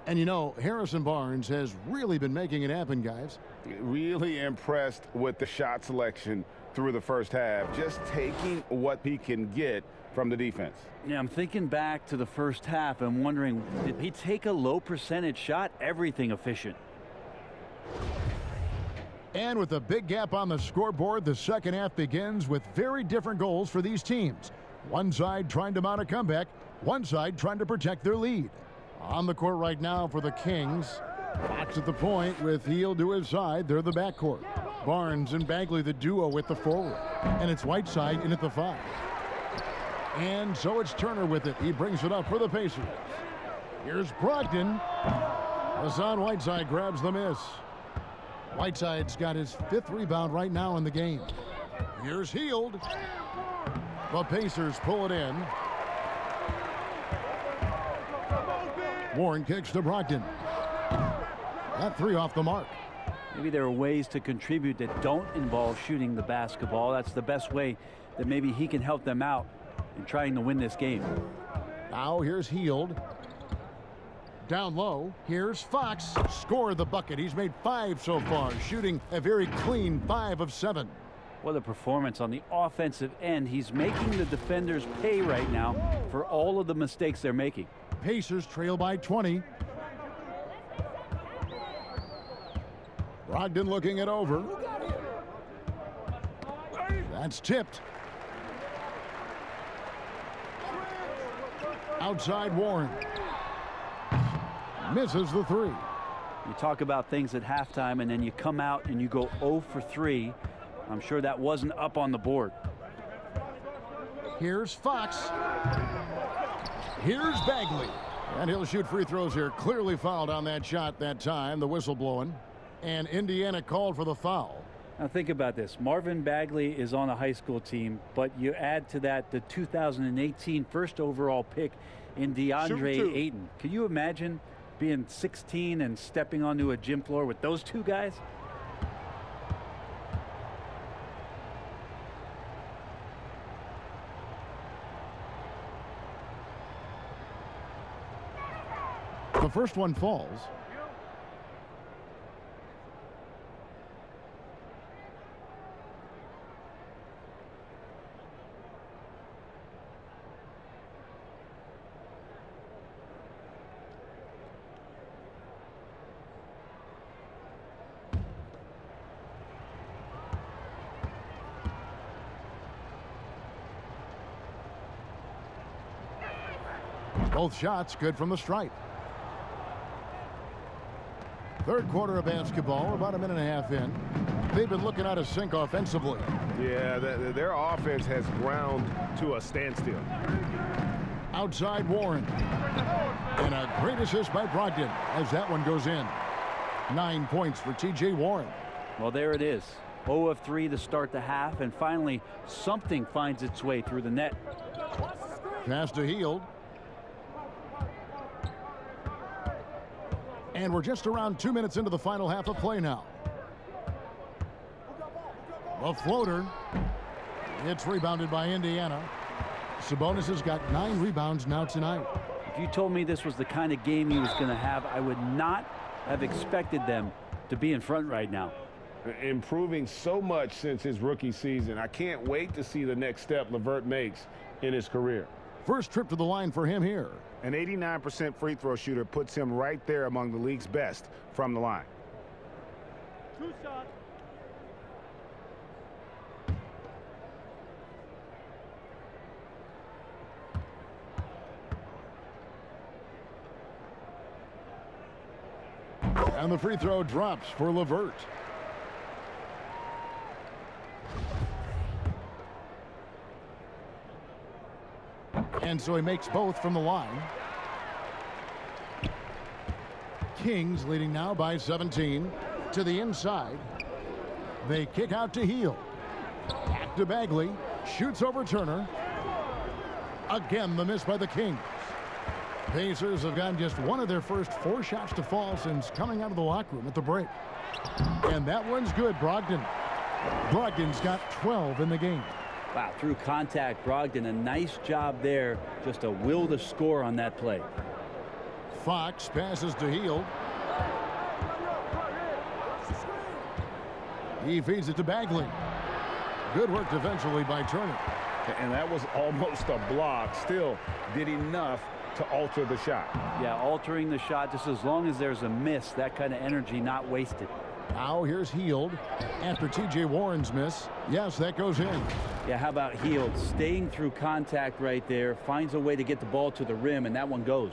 And Harrison Barnes has really been making it happen, guys. Really impressed with the shot selection through the first half. Just taking what he can get from the defense. Yeah, I'm thinking back to the first half and wondering, did he take a low percentage shot? Everything efficient. And with a big gap on the scoreboard, the second half begins with very different goals for these teams. One side trying to mount a comeback, one side trying to protect their lead. On the court right now for the Kings. Fox at the point with Heel to his side. They're the backcourt. Barnes and Bagley the duo with the forward. And it's Whiteside in at the 5. And so it's Turner with it. He brings it up for the Pacers. Here's Brogdon. Hassan Whiteside grabs the miss. Whiteside's got his 5th rebound right now in the game. Here's Hield. The Pacers pull it in. Warren kicks to Brogdon. That 3 off the mark. Maybe there are ways to contribute that don't involve shooting the basketball. That's the best way that maybe he can help them out in trying to win this game. Now here's Hield. Down low, here's Fox. Score the bucket. He's made 5 so far, shooting a very clean 5 of 7. What a performance on the offensive end. He's making the defenders pay right now for all of the mistakes they're making. Pacers trail by 20. Brogdon looking it over. That's tipped. Outside Warren. Misses the 3. You talk about things at halftime and then you come out and you go 0 for 3. I'm sure that wasn't up on the board. Here's Fox. Here's Bagley. And he'll shoot free throws here. Clearly fouled on that shot that time. The whistle blowing. And Indiana called for the foul. Now think about this. Marvin Bagley is on a high school team, but you add to that the 2018 first overall pick in DeAndre Ayton. Can you imagine being 16 and stepping onto a gym floor with those two guys? The first one falls. Both shots good from the stripe. Third quarter of basketball, about a minute and a half in. They've been looking out of sync offensively. Yeah, their offense has ground to a standstill. Outside Warren. And a great assist by Brogdon as that one goes in. 9 points for T.J. Warren. Well, there it is. 0 of 3 to start the half, and finally something finds its way through the net. Pass to Hield. And we're just around 2 minutes into the final half of play now. A floater. It's rebounded by Indiana. Sabonis has got 9 rebounds now tonight. If you told me this was the kind of game he was going to have, I would not have expected them to be in front right now. Improving so much since his rookie season. I can't wait to see the next step LeVert makes in his career. First trip to the line for him here. An 89% free throw shooter puts him right there among the league's best from the line. 2 shots. And the free throw drops for LeVert. And so he makes both from the line. Kings leading now by 17 to the inside. They kick out to Hield. Back to Bagley. Shoots over Turner. Again, the miss by the Kings. Pacers have gotten just one of their first 4 shots to fall since coming out of the locker room at the break. And that one's good, Brogdon. Brogdon's got 12 in the game. Wow, through contact, Brogdon, a nice job there. Just a will to score on that play. Fox passes to Hield. He feeds it to Bagley. Good work defensively by Turner. And that was almost a block. Still did enough to alter the shot. Yeah, altering the shot just as long as there's a miss. That kind of energy not wasted. Now here's Hield after T.J. Warren's miss. Yes, that goes in. Yeah, how about Hield? Staying through contact right there. Finds a way to get the ball to the rim, and that one goes.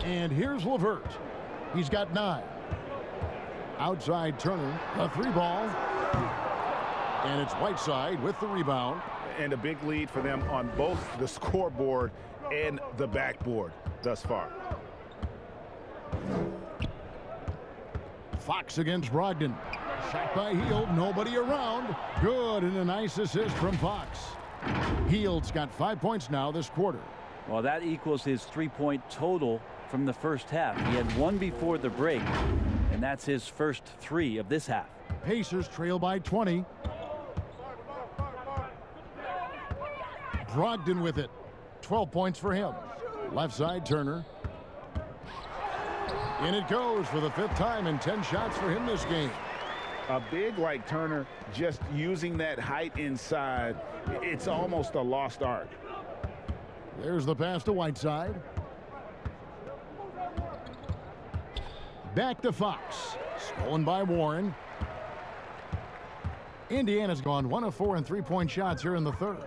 And here's LeVert. He's got 9. Outside Turner, a 3-ball. And it's Whiteside with the rebound. And a big lead for them on both the scoreboard and the backboard thus far. Fox against Brogdon. Shot by Hield, nobody around. Good, and a nice assist from Fox. Hield's got 5 points now this quarter. Well, that equals his 3-point total from the first half. He had 1 before the break, and that's his first 3 of this half. Pacers trail by 20. Brogdon with it. 12 points for him. Left side, Turner. In it goes for the 5th time, and 10 shots for him this game. A big like Turner, just using that height inside, it's almost a lost art. There's the pass to Whiteside. Back to Fox. Stolen by Warren. Indiana's gone 1 of 4 in 3-point shots here in the 3rd.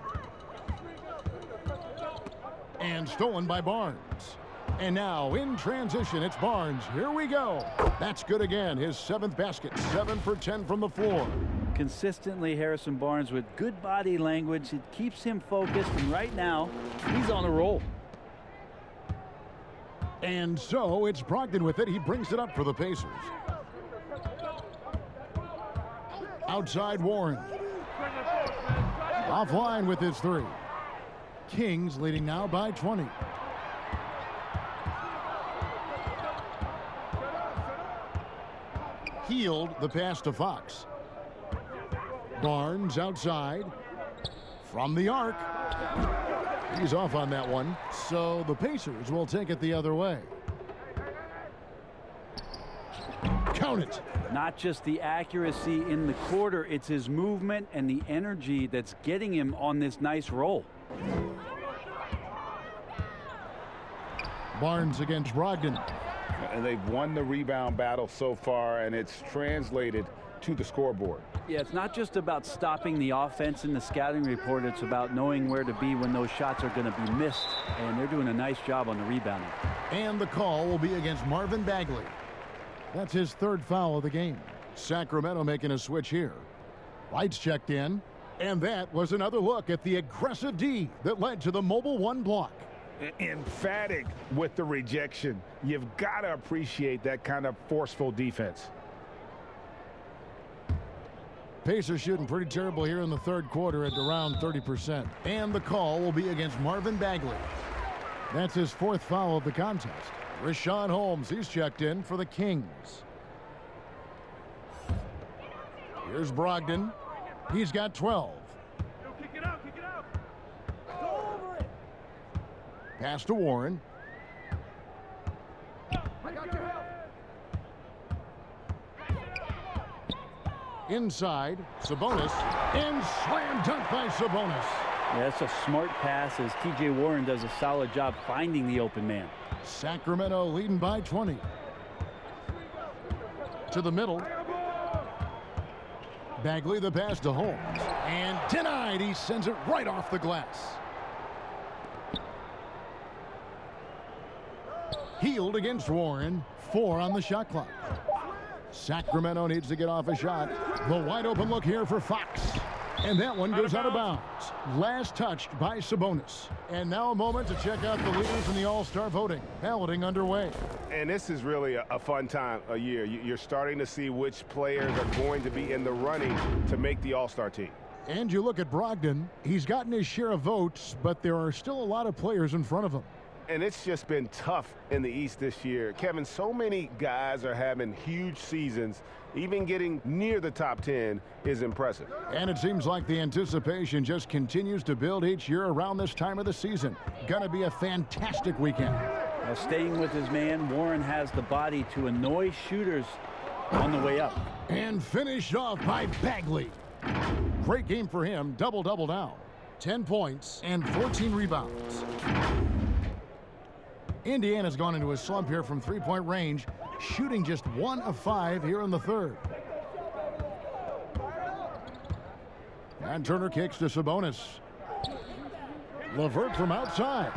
And stolen by Barnes. And now in transition, it's Barnes. Here we go. That's good again. His 7th basket. 7 for 10 from the floor. Consistently, Harrison Barnes with good body language. It keeps him focused, and right now, he's on a roll. And so it's Brogdon with it. He brings it up for the Pacers. Outside Warren. Offline with his 3. Kings leading now by 20. Hield the pass to Fox. Barnes outside from the arc. He's off on that one, so the Pacers will take it the other way. Count it. Not just the accuracy in the quarter, it's his movement and the energy that's getting him on this nice roll. Barnes against Brogdon. And they've won the rebound battle so far, and it's translated to the scoreboard. Yeah, it's not just about stopping the offense in the scouting report. It's about knowing where to be when those shots are going to be missed, and they're doing a nice job on the rebounding. And the call will be against Marvin Bagley. That's his 3rd foul of the game. Sacramento making a switch here. Lights checked in, and that was another look at the aggressive D that led to the mobile 1 block. Emphatic with the rejection. You've got to appreciate that kind of forceful defense. Pacers shooting pretty terrible here in the 3rd quarter at around 30%. And the call will be against Marvin Bagley. That's his 4th foul of the contest. Richaun Holmes, he's checked in for the Kings. Here's Brogdon. He's got 12. Kick it out, kick it out. Go over it. Pass to Warren. I got your help. Inside, Sabonis, and slam dunk by Sabonis. Yeah, that's a smart pass as T.J. Warren does a solid job finding the open man. Sacramento leading by 20. To the middle. Bagley the pass to Holmes. And denied. He sends it right off the glass. Hield against Warren. 4 on the shot clock. Sacramento needs to get off a shot. The wide open look here for Fox. And that one goes out of bounds. Last touched by Sabonis. And now a moment to check out the leaders in the All-Star voting. Balloting underway. And this is really a fun time of year. You're starting to see which players are going to be in the running to make the All-Star team. And you look at Brogdon. He's gotten his share of votes, but there are still a lot of players in front of him. And it's just been tough in the East this year. Kevin, so many guys are having huge seasons. Even getting near the top 10 is impressive. And it seems like the anticipation just continues to build each year around this time of the season. Gonna be a fantastic weekend. Now, staying with his man, Warren has the body to annoy shooters on the way up. And finished off by Bagley. Great game for him. Double-double now. 10 points and 14 rebounds. Indiana's gone into a slump here from three-point range, shooting just 1 of 5 here in the third. And Turner kicks to Sabonis. LeVert from outside.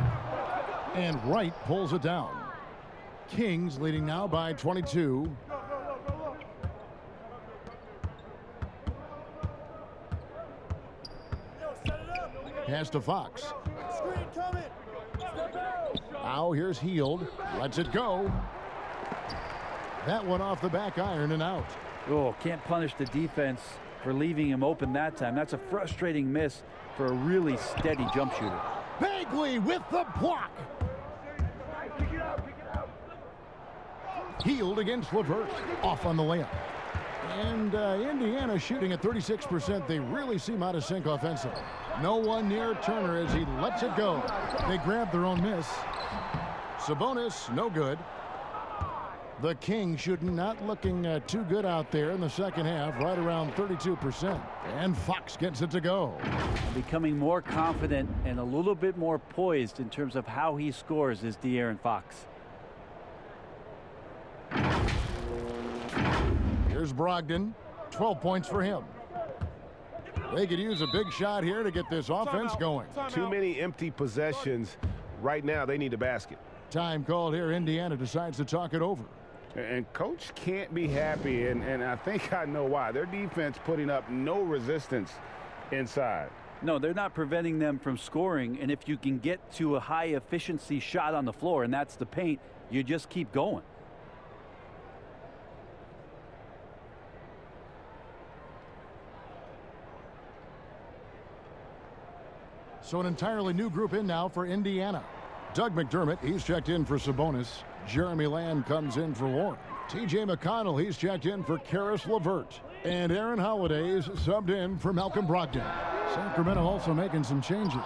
And Wright pulls it down. Kings leading now by 22. Pass to Fox. Now here's Hield. Lets it go. That one off the back iron and out. Oh, can't punish the defense for leaving him open that time. That's a frustrating miss for a really steady jump shooter. Bagley with the block. Hield against LeVert. Off on the layup. And Indiana shooting at 36%. They really seem out of sync offensively. No one near Turner as he lets it go. They grab their own miss. Sabonis, no good. The Kings shooting not looking too good out there in the second half, right around 32%. And Fox gets it to go. Becoming more confident and a little bit more poised in terms of how he scores is De'Aaron Fox. Here's Brogdon. 12 points for him. They could use a big shot here to get this offense going. Too many empty possessions. Right now, they need a basket. Time called here. Indiana decides to talk it over. And coach can't be happy, and I think I know why. Their defense putting up no resistance inside. No, they're not preventing them from scoring, and if you can get to a high efficiency shot on the floor, and that's the paint, you just keep going. So an entirely new group in now for Indiana. Doug McDermott, he's checked in for Sabonis. Jeremy Lamb comes in for Warren. T.J. McConnell, he's checked in for Karis LeVert. And Aaron Holiday is subbed in for Malcolm Brogdon. Sacramento also making some changes.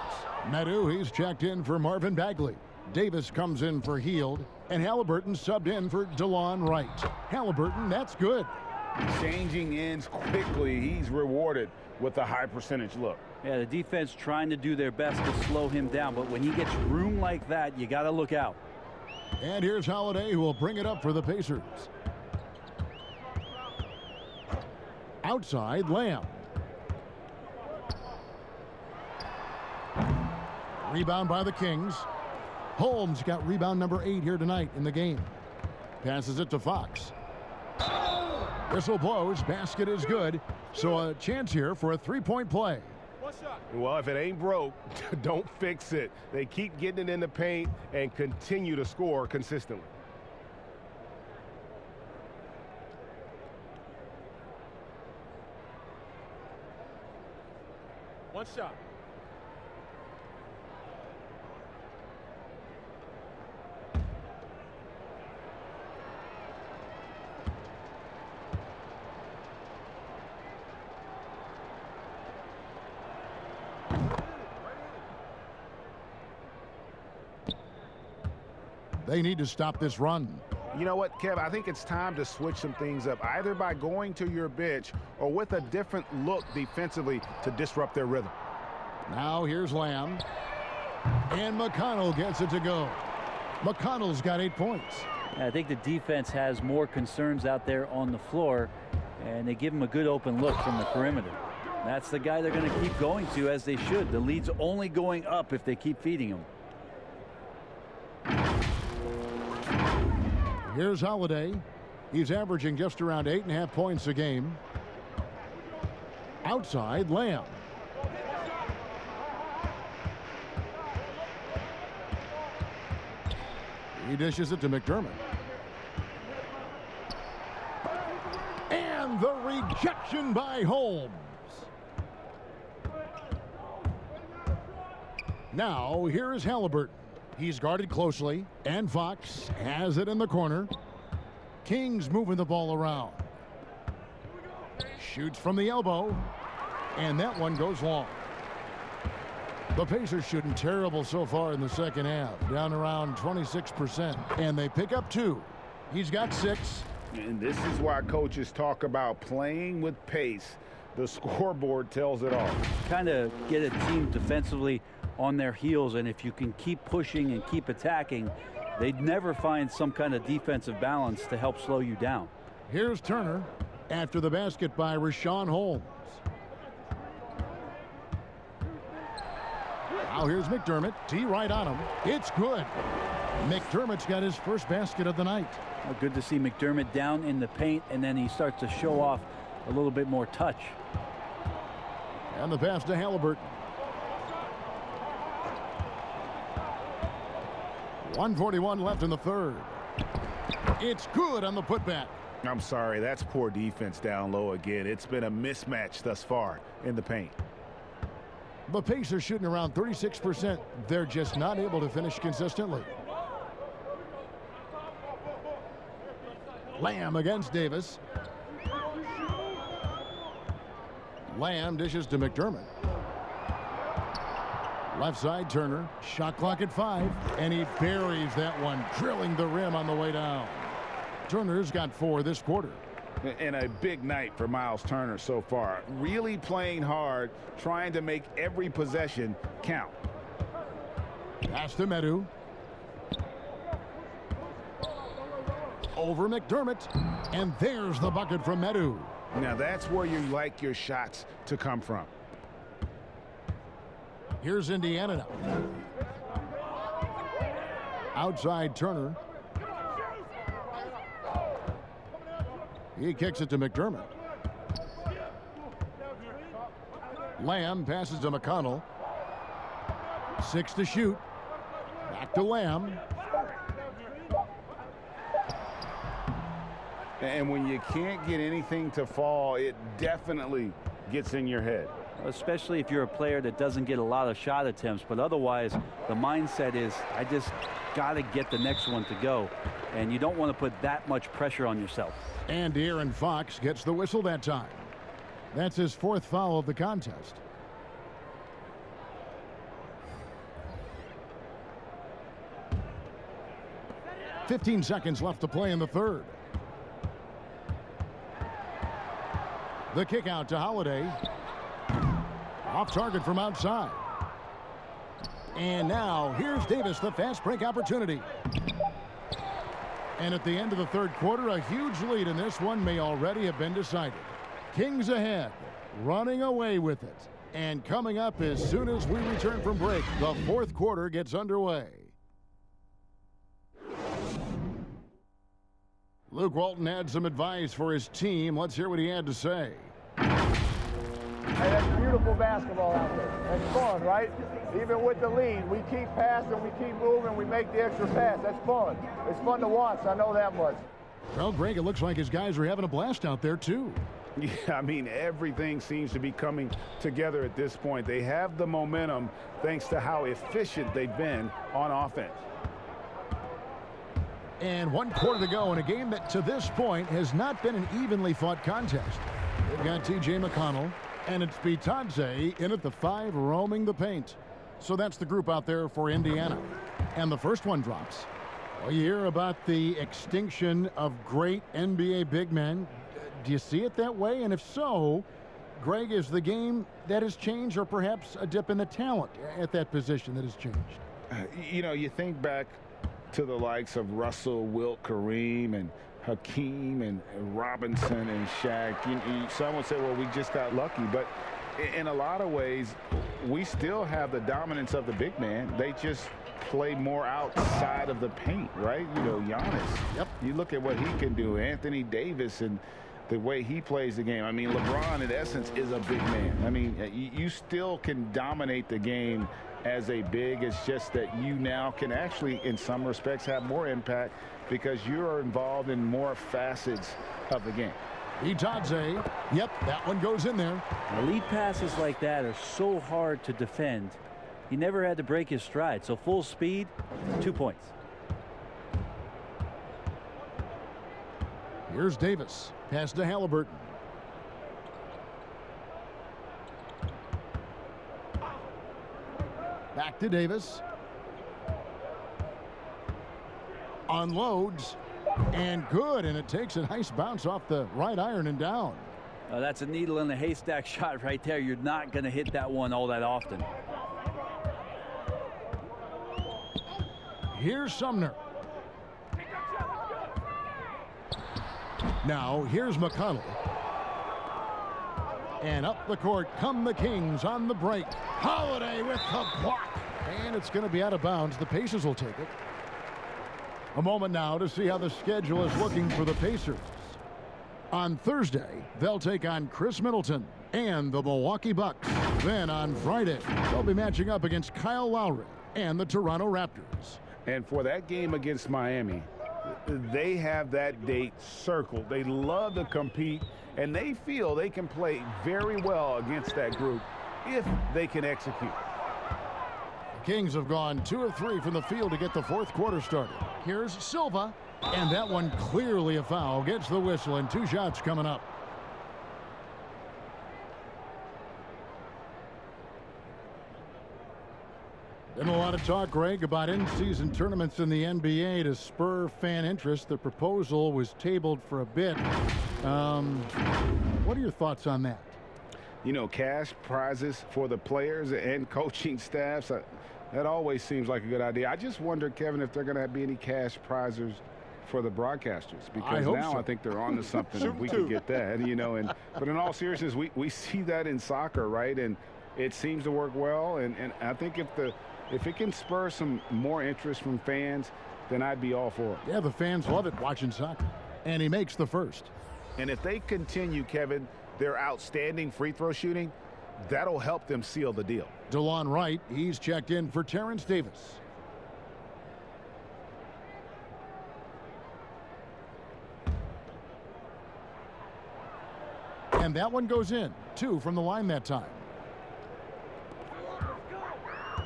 Meadow, he's checked in for Marvin Bagley. Davis comes in for Hield. And Halliburton subbed in for DeLon Wright. Halliburton, that's good. Changing ends quickly. He's rewarded with a high percentage look. Yeah, the defense trying to do their best to slow him down, but when he gets room like that, you got to look out. And here's Holiday, who will bring it up for the Pacers. Outside, Lamb. Rebound by the Kings. Holmes got rebound number 8 here tonight in the game. Passes it to Fox. Whistle blows. Basket is good. So a chance here for a three-point play. Well, if it ain't broke, don't fix it. They keep getting it in the paint and continue to score consistently. One shot. They need to stop this run. You know what, Kev? I think it's time to switch some things up, either by going to your bench or with a different look defensively to disrupt their rhythm. Now here's Lamb. And McConnell gets it to go. McConnell's got 8 points. I think the defense has more concerns out there on the floor, and they give him a good open look from the perimeter. That's the guy they're going to keep going to, as they should. The lead's only going up if they keep feeding him. Here's Holiday. He's averaging just around 8.5 points a game. Outside, Lamb. He dishes it to McDermott. And the rejection by Holmes. Now, here is Halliburton. He's guarded closely, and Fox has it in the corner. Kings moving the ball around. Shoots from the elbow, and that one goes long. The Pacers shooting terrible so far in the second half, down around 26%, and they pick up 2. He's got 6. And this is why coaches talk about playing with pace. The scoreboard tells it all. Kind of get a team defensively on their heels, and if you can keep pushing and keep attacking, they'd never find some kind of defensive balance to help slow you down. Here's Turner after the basket by Rashawn Holmes. Now here's McDermott. T right on him. It's good. McDermott's got his first basket of the night. Well, good to see McDermott down in the paint, and then he starts to show off a little bit more touch. And the pass to Halliburton. 1:41 left in the third. It's good on the putback. I'm sorry, that's poor defense down low again. It's been a mismatch thus far in the paint. The Pacers shooting around 36%. They're just not able to finish consistently. Lamb against Davis. Lamb dishes to McDermott. Left side, Turner. Shot clock at 5, and he buries that one, drilling the rim on the way down. Turner's got 4 this quarter. And a big night for Miles Turner so far. Really playing hard, trying to make every possession count. Pass to Medu. Over McDermott, and there's the bucket from Medu. Now that's where you like your shots to come from. Here's Indiana now. Outside Turner. He kicks it to McDermott. Lamb passes to McConnell. 6 to shoot. Back to Lamb. And when you can't get anything to fall, it definitely gets in your head. Especially if you're a player that doesn't get a lot of shot attempts, but otherwise the mindset is, I just got to get the next one to go, and you don't want to put that much pressure on yourself. And De'Aaron Fox gets the whistle that time. That's his 4th foul of the contest. "15 seconds left to play in the third. The kick out to Holiday. Off target from outside. And now here's Davis, the fast break opportunity. And at the end of the third quarter, a huge lead in this one may already have been decided. Kings ahead, running away with it. And coming up as soon as we return from break, the fourth quarter gets underway. Luke Walton had some advice for his team. Let's hear what he had to say. Hey, that's beautiful basketball out there. That's fun, right? Even with the lead, we keep passing, we keep moving, we make the extra pass. That's fun. It's fun to watch, I know that much. Well, Greg, it looks like his guys are having a blast out there, too. Yeah, I mean, everything seems to be coming together at this point. They have the momentum thanks to how efficient they've been on offense. And 1 quarter to go in a game that to this point has not been an evenly fought contest. They've got T.J. McConnell, and it's Bitadze in at the 5 roaming the paint. So that's the group out there for Indiana. And the first one drops. Well, you hear about the extinction of great NBA big men. Do you see it that way? And if so, Greg, is the game that has changed, or perhaps a dip in the talent at that position that has changed? You know, you think back to the likes of Russell, Wilt, Kareem, and Hakeem, and Robinson, and Shaq. Some would say, well, we just got lucky. But in a lot of ways, we still have the dominance of the big man. They just play more outside of the paint, right? You know, Giannis. Yep. You look at what he can do. Anthony Davis and the way he plays the game. I mean, LeBron, in essence, is a big man. I mean, you still can dominate the game as a big. It's just that you now can actually, in some respects, have more impact because you're involved in more facets of the game. Bitadze, yep, that one goes in there. Lead passes like that are so hard to defend. He never had to break his stride, so full speed, 2 points. Here's Davis, pass to Halliburton. Back to Davis. Unloads, and good, and it takes a nice bounce off the right iron and down. That's a needle in a haystack shot right there. You're not going to hit that one all that often. Here's Sumner. Now here's McConnell. And up the court come the Kings on the break. Holiday with the block. And it's going to be out of bounds. The Pacers will take it. A moment now to see how the schedule is looking for the Pacers. On Thursday, they'll take on Chris Middleton and the Milwaukee Bucks. Then on Friday, they'll be matching up against Kyle Lowry and the Toronto Raptors. And for that game against Miami, they have that date circled. They love to compete, and they feel they can play very well against that group if they can execute. The Kings have gone 2 of 3 from the field to get the fourth quarter started. Here's Silva, and that one clearly a foul. Gets the whistle, and 2 shots coming up. Been a lot of talk, Greg, about in-season tournaments in the NBA to spur fan interest. The proposal was tabled for a bit. What are your thoughts on that? You know, cash prizes for the players and coaching staffs, that always seems like a good idea. I just wonder, Kevin, if they're going to be any cash prizes for the broadcasters, because now I think they're on to something if we could get that, you know. But in all seriousness, we see that in soccer, right? And it seems to work well. And I think if it can spur some more interest from fans, then I'd be all for it. Yeah, the fans love it watching soccer. And he makes the first. And if they continue, Kevin, their outstanding free throw shooting, that'll help them seal the deal. DeLon Wright, he's checked in for Terrence Davis. And that one goes in. 2 from the line that time.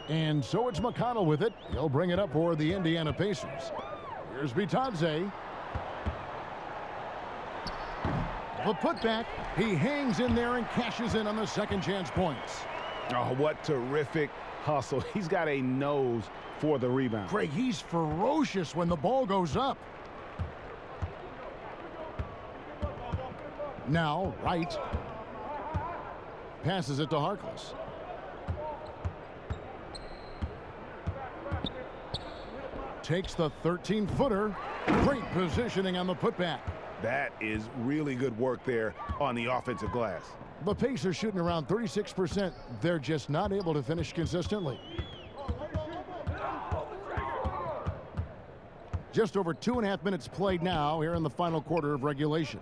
And so it's McConnell with it. He'll bring it up for the Indiana Pacers. Here's Bitadze. The putback. He hangs in there and cashes in on the second chance points. Oh, what terrific hustle. He's got a nose for the rebound. Craig, he's ferocious when the ball goes up. Now, Wright passes it to Harkless. Takes the 13-footer. Great positioning on the putback. That is really good work there on the offensive glass. The Pacers shooting around 36%. They're just not able to finish consistently. Just over 2.5 minutes played now here in the final quarter of regulation.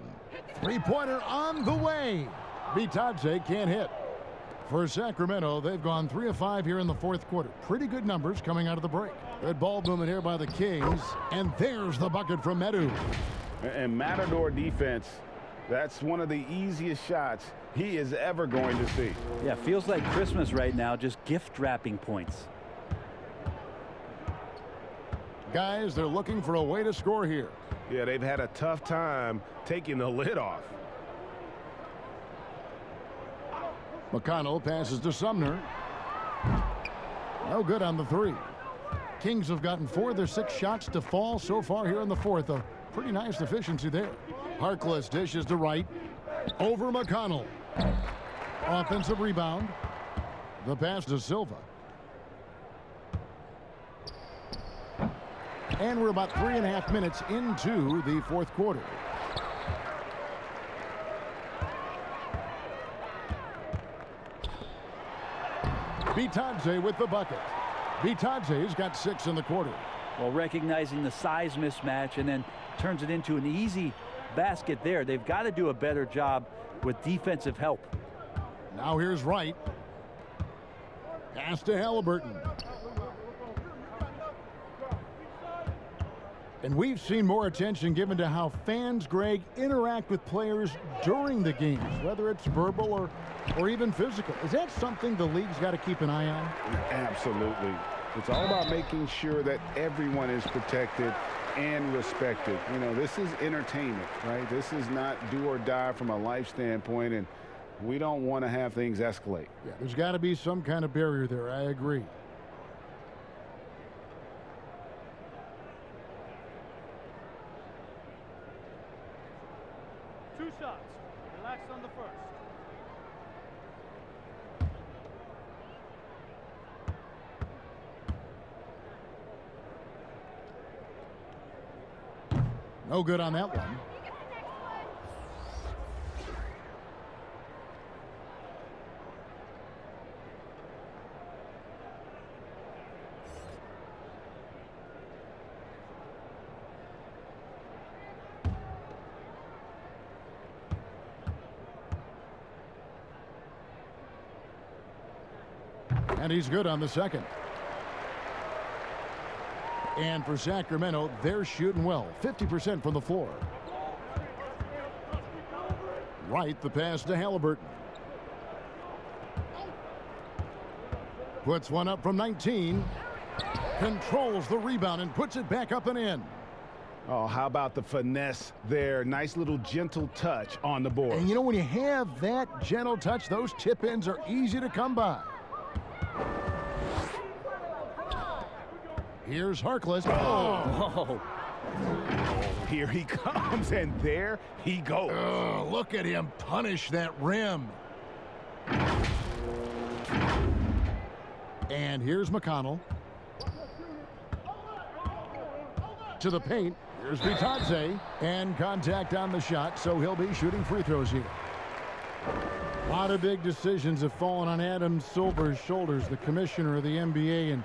Three-pointer on the way. Bitadze can't hit. For Sacramento, they've gone 3 of 5 here in the fourth quarter. Pretty good numbers coming out of the break. Good ball movement here by the Kings. And there's the bucket from Medu. And Matador defense, that's one of the easiest shots he is ever going to see. Yeah, feels like Christmas right now, just gift wrapping points. Guys, they're looking for a way to score here. Yeah, they've had a tough time taking the lid off. McConnell passes to Sumner. No good on the 3. Kings have gotten 4 of their 6 shots to fall so far here in the fourth. A pretty nice efficiency there. Harkless dishes to Wright. Over McConnell. Offensive rebound. The pass to Silva. And we're about 3.5 minutes into the fourth quarter. Bitadze with the bucket. Bitadze's got 6 in the quarter. Well, recognizing the size mismatch and then turns it into an easy basket there. They've got to do a better job with defensive help. Now here's Wright. Pass to Halliburton. And we've seen more attention given to how fans, Greg, interact with players during the games, whether it's verbal or even physical. Is that something the league's got to keep an eye on? Absolutely. It's all about making sure that everyone is protected and respected. You know, this is entertainment, right? This is not do or die from a life standpoint, and we don't want to have things escalate. Yeah, there's got to be some kind of barrier there. I agree. Two shots. Relax. Relax on the first. No good on that one. And he's good on the second. And for Sacramento, they're shooting well, 50% from the floor. Right, the pass to Halliburton. Puts one up from 19. Controls the rebound and puts it back up and in. Oh, how about the finesse there? Nice little gentle touch on the board. And you know, when you have that gentle touch, those tip-ins are easy to come by. Here's Harkless. Oh. Here he comes, and there he goes. Oh, look at him punish that rim. And here's McConnell. To the paint. Here's Vitadze. And contact on the shot, so he'll be shooting free throws here. A lot of big decisions have fallen on Adam Silver's shoulders, the commissioner of the NBA. And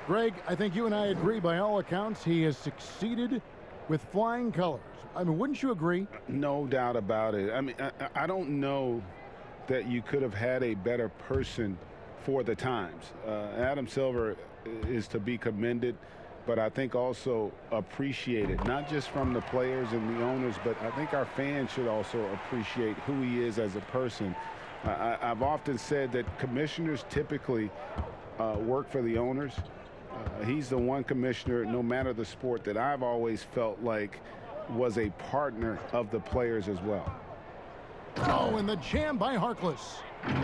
Greg, I think you and I agree, by all accounts, he has succeeded with flying colors. I mean, wouldn't you agree? No doubt about it. I mean, I don't know that you could have had a better person for the times. Adam Silver is to be commended, but I think also appreciated, not just from the players and the owners, but I think our fans should also appreciate who he is as a person. I've often said that commissioners typically work for the owners. He's the one commissioner, no matter the sport, that I've always felt like was a partner of the players as well. Oh, and the jam by Harkless.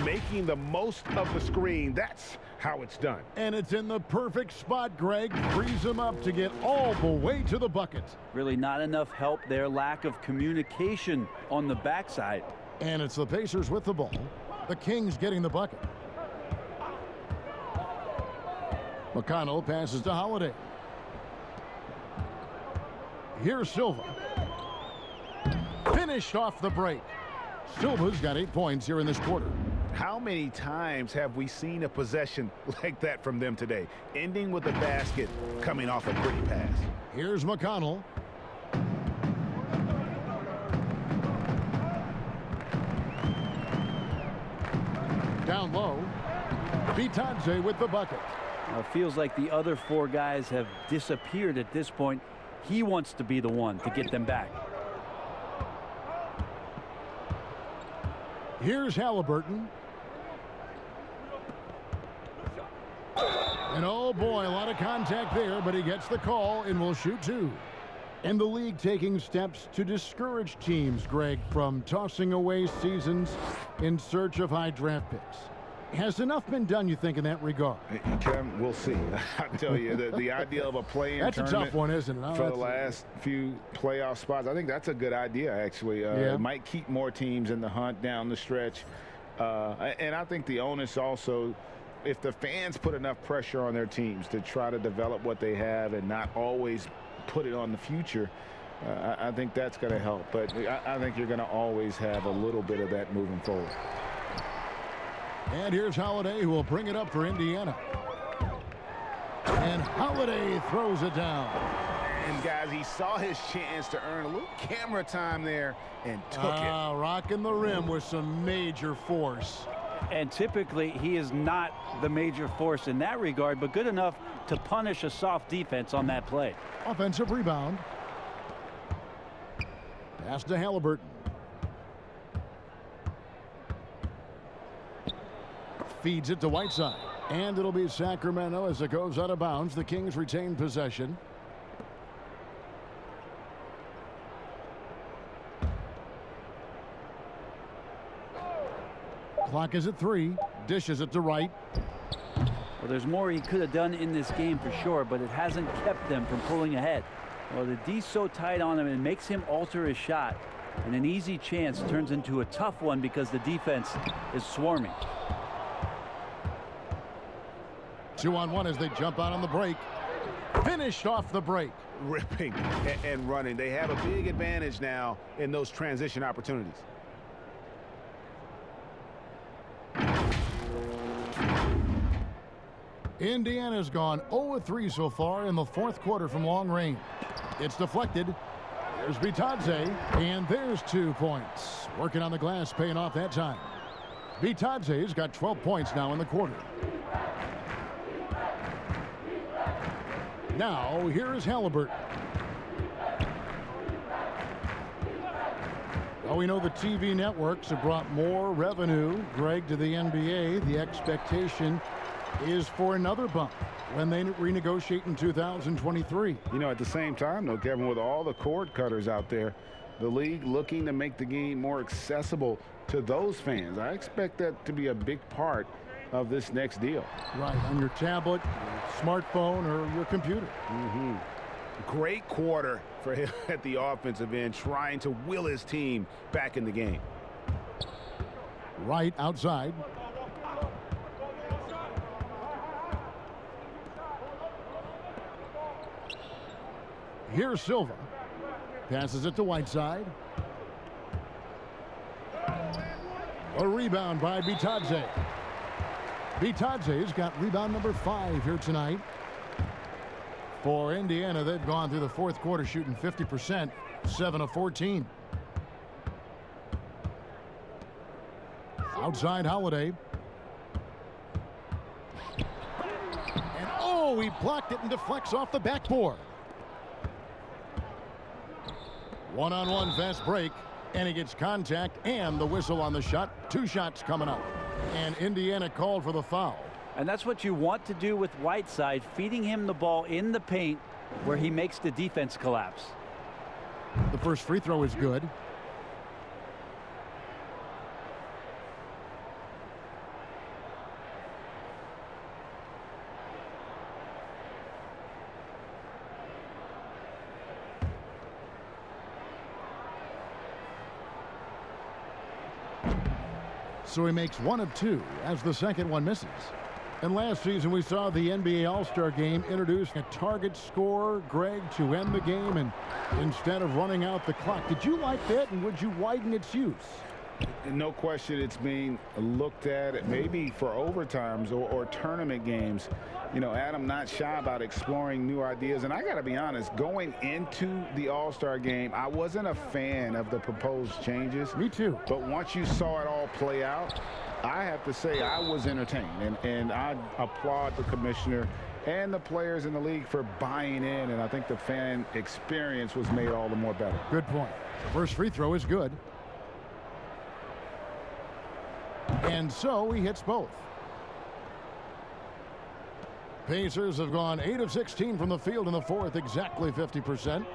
Making the most of the screen. That's how it's done. And it's in the perfect spot, Greg. Frees him up to get all the way to the bucket. Really not enough help there. Lack of communication on the backside. And it's the Pacers with the ball. The Kings getting the bucket. McConnell passes to Holiday. Here's Silva. Finished off the break. Silva's got 8 points here in this quarter. How many times have we seen a possession like that from them today? Ending with a basket, coming off a pretty pass. Here's McConnell. Down low. Vitadze with the bucket. It feels like the other four guys have disappeared at this point. He wants to be the one to get them back. Here's Halliburton. And oh boy, a lot of contact there, but he gets the call and will shoot two. And the league taking steps to discourage teams, Greg, from tossing away seasons in search of high draft picks. Has enough been done, you think, in that regard? Kevin, we'll see. I tell you, the idea of a play-in that's tournament, a tough one, isn't it? For the last few playoff spots, I think that's a good idea, actually. It might keep more teams in the hunt down the stretch. And I think the onus also, if the fans put enough pressure on their teams to try to develop what they have and not always put it on the future, I think that's going to help. But I think you're going to always have a little bit of that moving forward. And here's Holiday, who will bring it up for Indiana. And Holiday throws it down. And guys, he saw his chance to earn a little camera time there and took it. Rocking the rim with some major force. And typically he is not the major force in that regard, but good enough to punish a soft defense on that play. Offensive rebound. Pass to Halliburton. Feeds it to Whiteside. And it'll be Sacramento as it goes out of bounds. The Kings retain possession. Clock is at 3. Dishes it to Wright. Well, there's more he could have done in this game for sure, but it hasn't kept them from pulling ahead. Well, the D's so tight on him, it makes him alter his shot. And an easy chance turns into a tough one because the defense is swarming. 2-on-1 as they jump out on the break. Finished off the break. Ripping and running. They have a big advantage now in those transition opportunities. Indiana's gone 0-3 so far in the fourth quarter from long range. It's deflected. There's Bitadze, and there's 2 points. Working on the glass, paying off that time. Bitadze's got 12 points now in the quarter. Now, here is Halliburton. Well, we know the TV networks have brought more revenue, Greg, to the NBA. The expectation is for another bump when they renegotiate in 2023. You know, at the same time, though, Kevin, with all the cord cutters out there, the league looking to make the game more accessible to those fans. I expect that to be a big part of this next deal. Right, on your tablet, your smartphone, or your computer. Great quarter for him at the offensive end, trying to will his team back in the game. Right outside. Here's Silva. Passes it to Whiteside. A rebound by Bitadze. Bitadze's got rebound number 5 here tonight. For Indiana, they've gone through the fourth quarter shooting 50%, 7 of 14. Outside Holiday. And oh, he blocked it and deflects off the backboard. One-on-one fast break, and he gets contact and the whistle on the shot. 2 shots coming up. And Indiana called for the foul. And that's what you want to do with Whiteside, feeding him the ball in the paint where he makes the defense collapse. The first free throw is good. So he makes 1 of 2 as the second one misses. And last season we saw the NBA All-Star Game introduce a target scorer, Greg, to end the game and instead of running out the clock. Did you like that, and would you widen its use? No question it's being looked at maybe for overtimes or tournament games. You know, Adam not shy about exploring new ideas. And I got to be honest, going into the All-Star game, I wasn't a fan of the proposed changes. Me too. But once you saw it all play out, I have to say I was entertained. And I applaud the commissioner and the players in the league for buying in. And I think the fan experience was made all the more better. Good point. The first free throw is good. And so he hits both. Pacers have gone 8 of 16 from the field in the fourth, exactly 50%.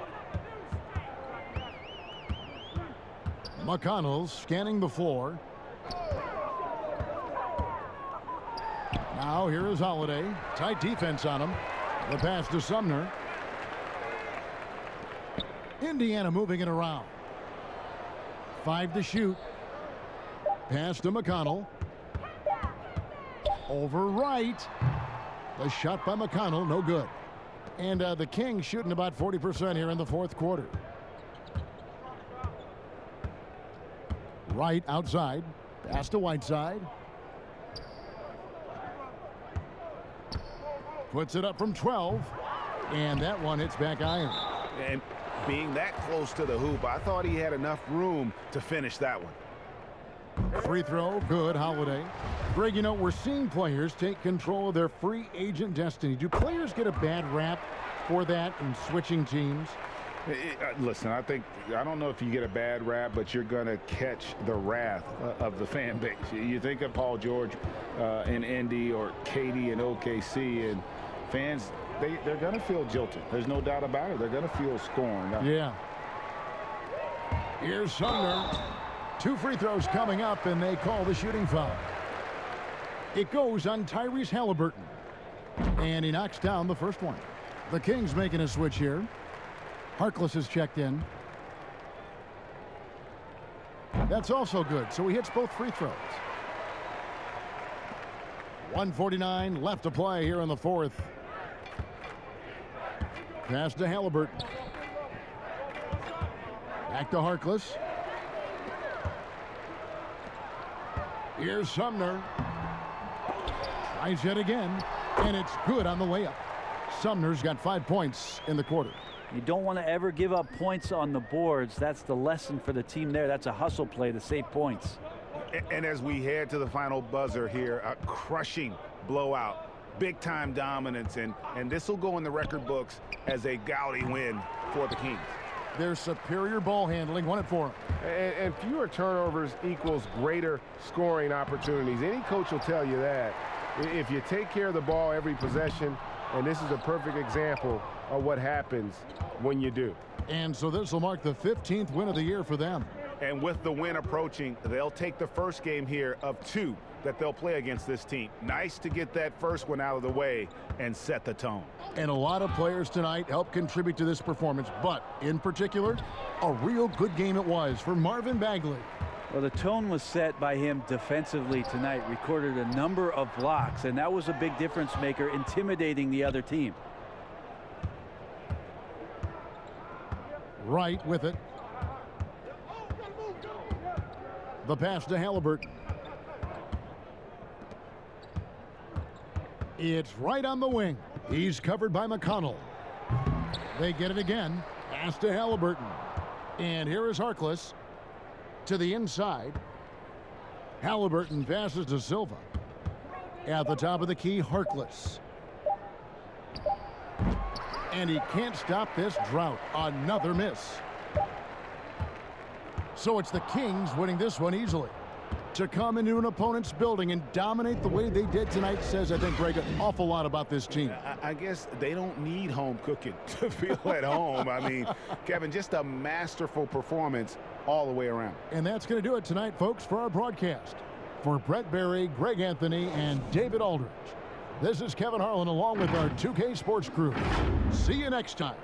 McConnell's scanning the floor. Now here is Holiday. Tight defense on him. The pass to Sumner. Indiana moving it around. 5 to shoot. Pass to McConnell. Over right. The shot by McConnell, no good. And the Kings shooting about 40% here in the fourth quarter. Right outside. Pass to Whiteside. Puts it up from 12. And that one hits back iron. And being that close to the hoop, I thought he had enough room to finish that one. Free throw, good, Holiday. Greg, you know, we're seeing players take control of their free agent destiny. Do players get a bad rap for that and switching teams? Listen, I don't know if you get a bad rap, but you're going to catch the wrath of the fan base. You think of Paul George in Indy or KD in OKC, and fans, they're going to feel jilted. There's no doubt about it. They're going to feel scorned. Yeah. Here's Sumner. 2 free throws coming up, and they call the shooting foul. It goes on Tyrese Halliburton. And he knocks down the first one. The Kings making a switch here. Harkless is checked in. That's also good, so he hits both free throws. 1:49 left to play here in the fourth. Pass to Halliburton. Back to Harkless. Here's Sumner. Tries yet again, and it's good on the layup. Sumner's got 5 points in the quarter. You don't want to ever give up points on the boards. That's the lesson for the team there. That's a hustle play to save points. And as we head to the final buzzer here, a crushing blowout, big-time dominance, and this will go in the record books as a gaudy win for the Kings. Their superior ball handling won it for them. And fewer turnovers equals greater scoring opportunities. Any coach will tell you that. If you take care of the ball every possession, and this is a perfect example of what happens when you do. And so this will mark the 15th win of the year for them. And with the win approaching, they'll take the first game here of 2 that they'll play against this team. Nice to get that first one out of the way and set the tone. And a lot of players tonight helped contribute to this performance, but in particular, a real good game it was for Marvin Bagley. Well, the tone was set by him defensively tonight. Recorded a number of blocks, and that was a big difference maker, intimidating the other team. Right with it. The pass to Halliburton. It's right on the wing. He's covered by McConnell. They get it again. Pass to Halliburton. And here is Harkless to the inside. Halliburton passes to Silva. At the top of the key, Harkless. And he can't stop this drought. Another miss. So it's the Kings winning this one easily. To come into an opponent's building and dominate the way they did tonight says, I think, Greg, an awful lot about this team. I guess they don't need home cooking to feel at home. I mean, Kevin, just a masterful performance all the way around. And that's going to do it tonight, folks, for our broadcast. For Brett Berry, Greg Anthony, and David Aldridge, this is Kevin Harlan along with our 2K Sports crew. See you next time.